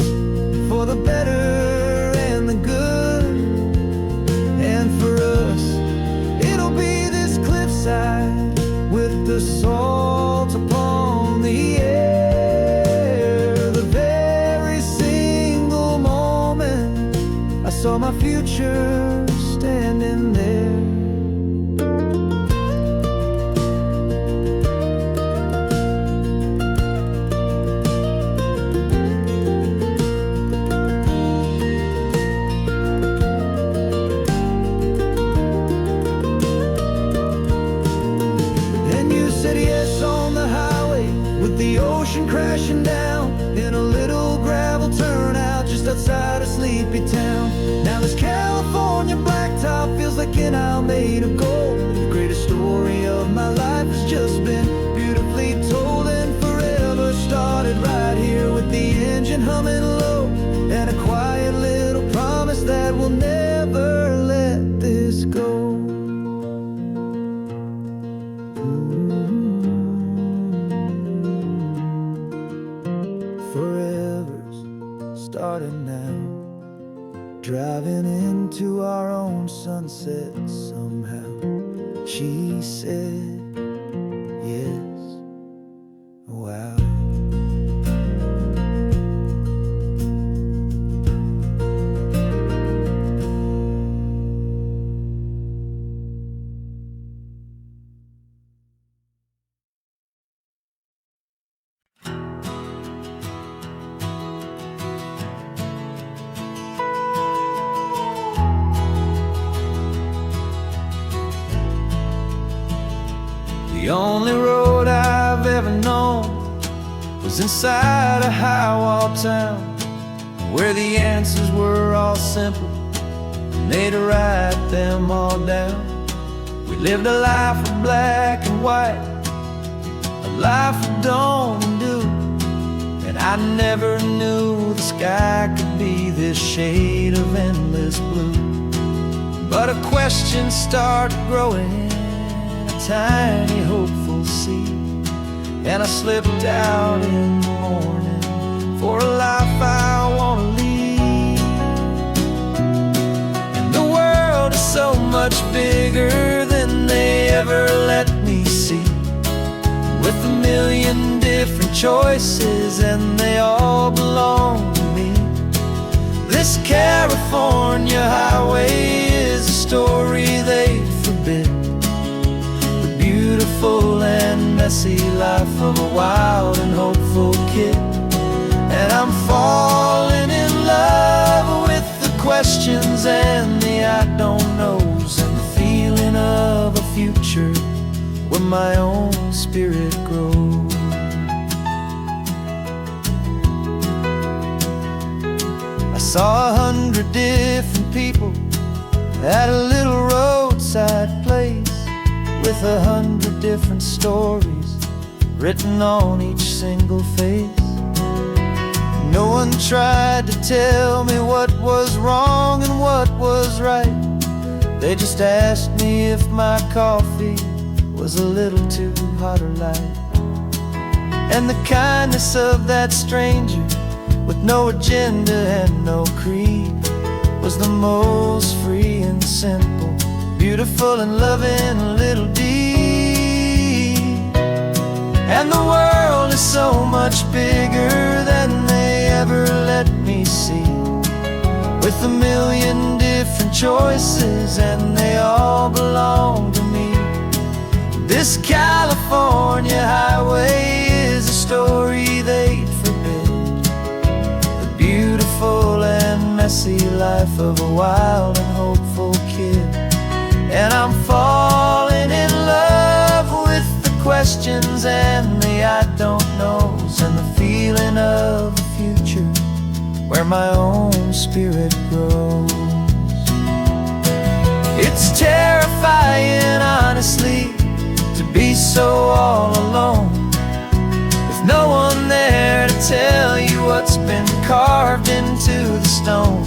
for the better and the good. And for us, it'll be this cliffside with the salt upon the air. The very single moment I saw my future standing there. Crashing down in a little gravel turnout just outside a sleepy town. Now this California blacktop feels like an owl made of gold. The greatest story of my life has just been beautifully told, and forever started right here with the engine humming low, and a quiet little promise that we'll never let this go. Forever's started now, driving into our own sunset somehow. She said, yeah. The only road I've ever known was inside a high-wall town, where the answers were all simple, and they'd write them all down. We lived a life of black and white, a life of dawn and dew, and I never knew the sky could be this shade of endless blue. But a question started growing, a tiny hopeful seed, and I slipped out in the morning for a life I want to lead. And the world is so much bigger than they ever let me see, with a million different choices, and they all belong to me. This California highway is a story they forbid, the beautiful and messy life of a wild and hopeful kid. And I'm falling in love with the questions and the I don't knows, and the feeling of a future where my own spirit grows. I saw 100 different people at a little roadside place, with 100 different stories written on each single face. No one tried to tell me what was wrong and what was right. They just asked me if my coffee was a little too hot or light. And the kindness of that stranger, with no agenda and no creed, was the most free and simple, beautiful and loving little deed. And the world is so much bigger than they ever let me see, with a million different choices, and they all belong to me. This California highway is a story they'd forbid, the beautiful and messy life of a wild and hopeful kid. And I'm falling in love with the questions and the I don't knows, and the feeling of a future where my own spirit grows. It's terrifying, honestly, to be so all alone, with no one there to tell you what's been carved into the stone.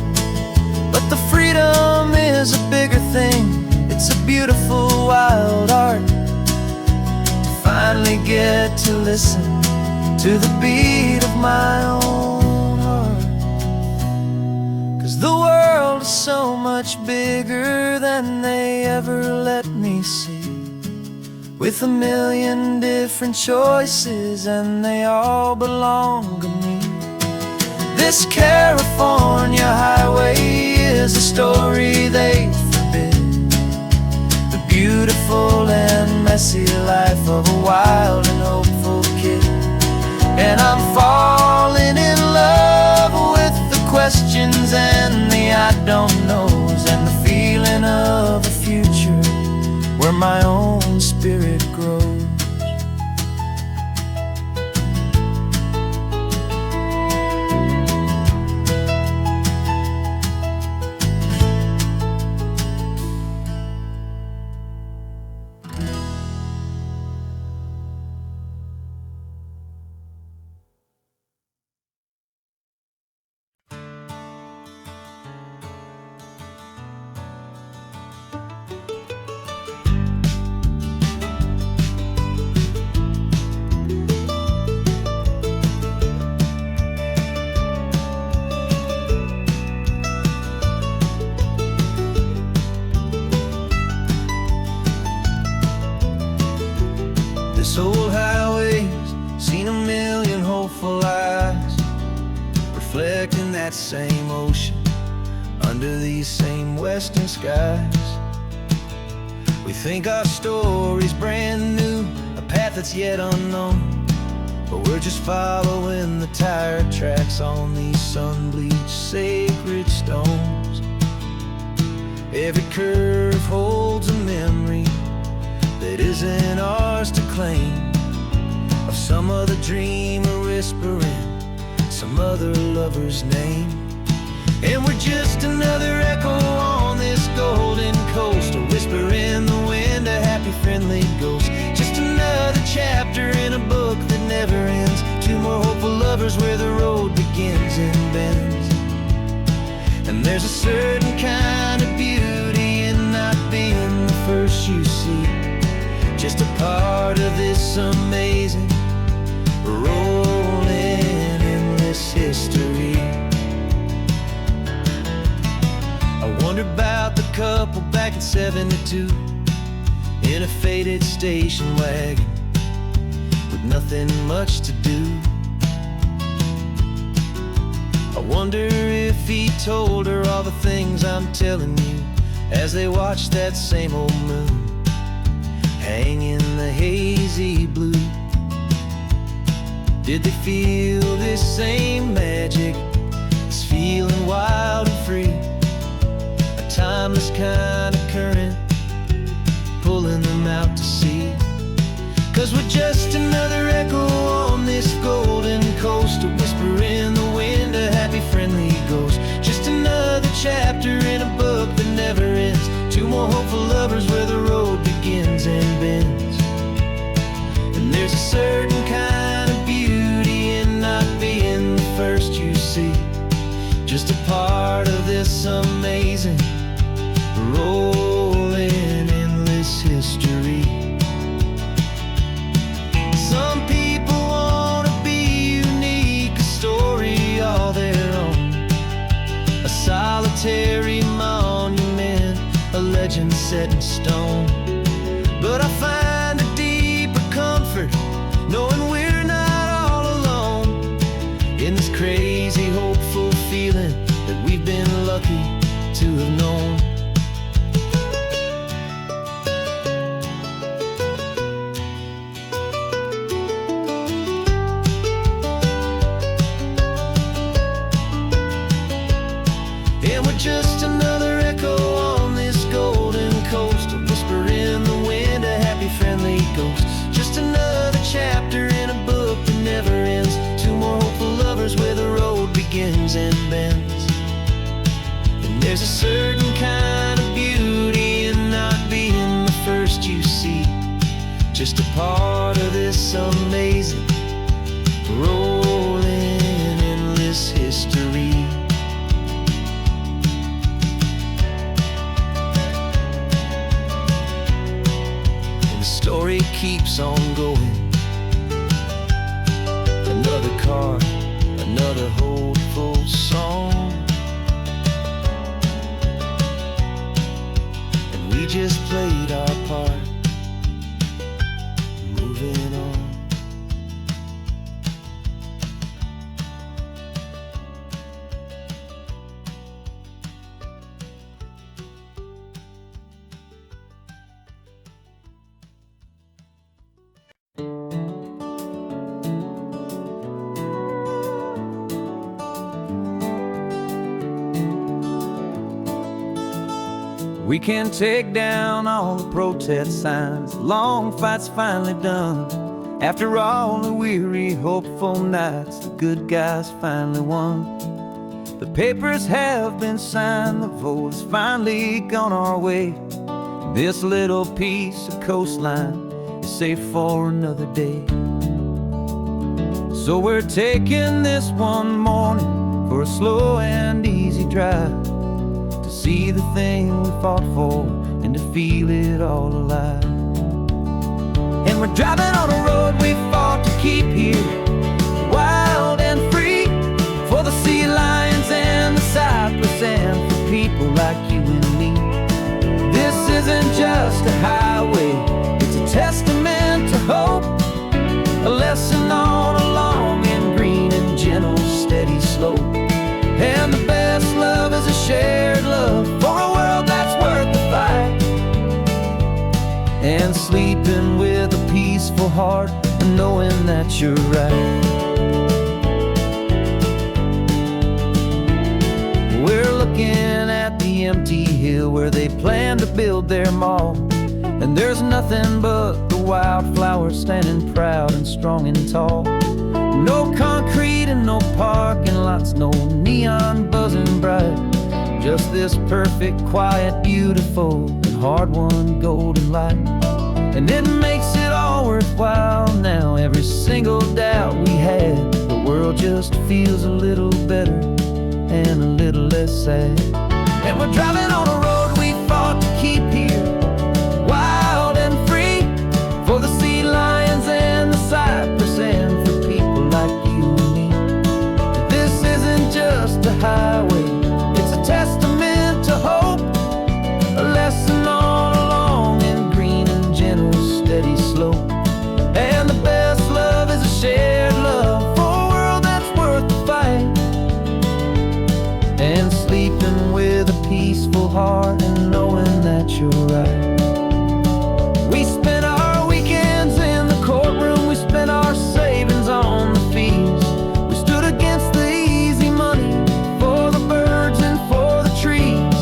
But the freedom is a bigger thing, it's a beautiful wild art, to finally get to listen to the beat of my own heart. 'Cause the world is so much bigger than they ever let me see, with a million different choices, and they all belong to me. This California highway is a story they forbid, the beautiful and messy life of a wild and hopeful kid. And I'm falling in love with the questions and the I don't knows, and the feeling of a future where my own spirit grows. This old highway's seen a million hopeful eyes, reflecting that same ocean under these same western skies. We think our story's brand new, a path that's yet unknown, but we're just following the tire tracks on these sun-bleached sacred stones. Every curve holds a memory that isn't ours to other lover's name. And we're just another echo on this golden coast, a whisper in the wind, a happy friendly ghost. Just another chapter in a book that never ends. Two more hopeful lovers where the road begins and bends. And there's a certain kind of beauty in not being the first you see, just a part of this amazing rolling endless history. I wonder about the couple back in '72 in a faded station wagon with nothing much to do. I wonder if he told her all the things I'm telling you as they watched that same old moon hang in the hazy blue. Did they feel this same magic, this feeling wild and free, a timeless kind of current pulling them out to sea? 'Cause we're just another echo on this golden coast, a whisper in the wind, a happy friendly ghost. Just another chapter in a book that never ends. Two more hopeful lovers where the road begins and bends. And there's a certain kind of beauty in not being the first you see, just a part of this amazing rolling endless history. Some people want to be unique, a story all their own, a solitary monument, a legend set in stone. But I find a deeper comfort knowing we're not all alone in this crazy, hopeful feeling that we've been lucky to have known. And we're just another echo on this golden coast, a whisper in the wind, a happy friendly ghost. Just another chapter in a book that never ends. Two more hopeful lovers where the road begins and bends. And there's a certain kind of beauty in not being the first you see, just a part of this amazing rolling endless history. Story keeps on going. Another card, another hopeful song, and we just played our part, moving on. We can take down all the protest signs, long fight's finally done. After all the weary, hopeful nights, the good guys finally won. The papers have been signed, the vote has finally gone our way. This little piece of coastline is safe for another day. So we're taking this one morning for a slow and easy drive, see the thing we fought for and to feel it all alive. And we're driving on a road we fought to keep here, wild and free, for the sea lions and the cypress and for people like you and me. This isn't just a highway, it's a testament to hope, a lesson on a long and green and gentle steady slope. And the best love is a shared love for a world that's worth the fight, and sleeping with a peaceful heart and knowing that you're right. We're looking at the empty hill where they plan to build their mall, and there's nothing but the wildflowers standing proud and strong and tall. No concrete and no parking lots, no neon buzzing bright. Just this perfect, quiet, beautiful, and hard-won golden light. And it makes it all worthwhile now. Every single doubt we had, the world just feels a little better and a little less sad. And we're driving on a road we fought to keep here, wild and free, for the sea lions and the cypress, and for people like you and me. This isn't just a highway, it's a testament to hope, a lesson all along in green and gentle, steady slope. And the best love is a shared love for a world that's worth the fight, and sleeping with a peaceful heart and knowing that you're right. We spent our weekends in the courtroom, we spent our savings on the fees. We stood against the easy money for the birds and for the trees.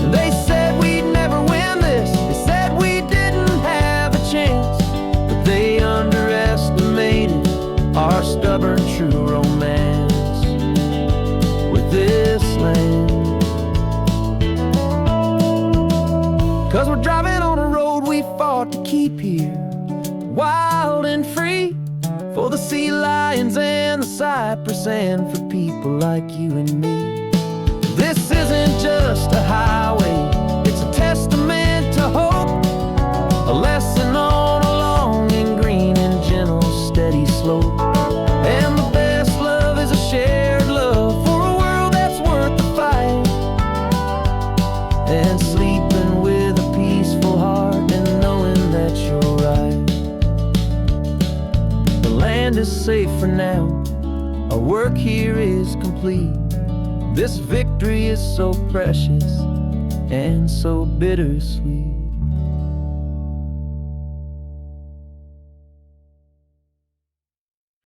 And they said we'd never win this, they said we didn't have a chance, but they underestimated our stubborn true romance with this land. 'Cause we're driving on a road we fought to keep here, wild and free, for the sea lions and the cypress, and for people like you and me. This isn't just a highway, it's a testament to hope, a lesson all along in green and gentle, steady slope. And the best love is a shared love for a world that's worth the fight, and sleeping with a peaceful heart and knowing that you're right. The land is safe for now, our work here is complete. This victory is so precious and so bittersweet.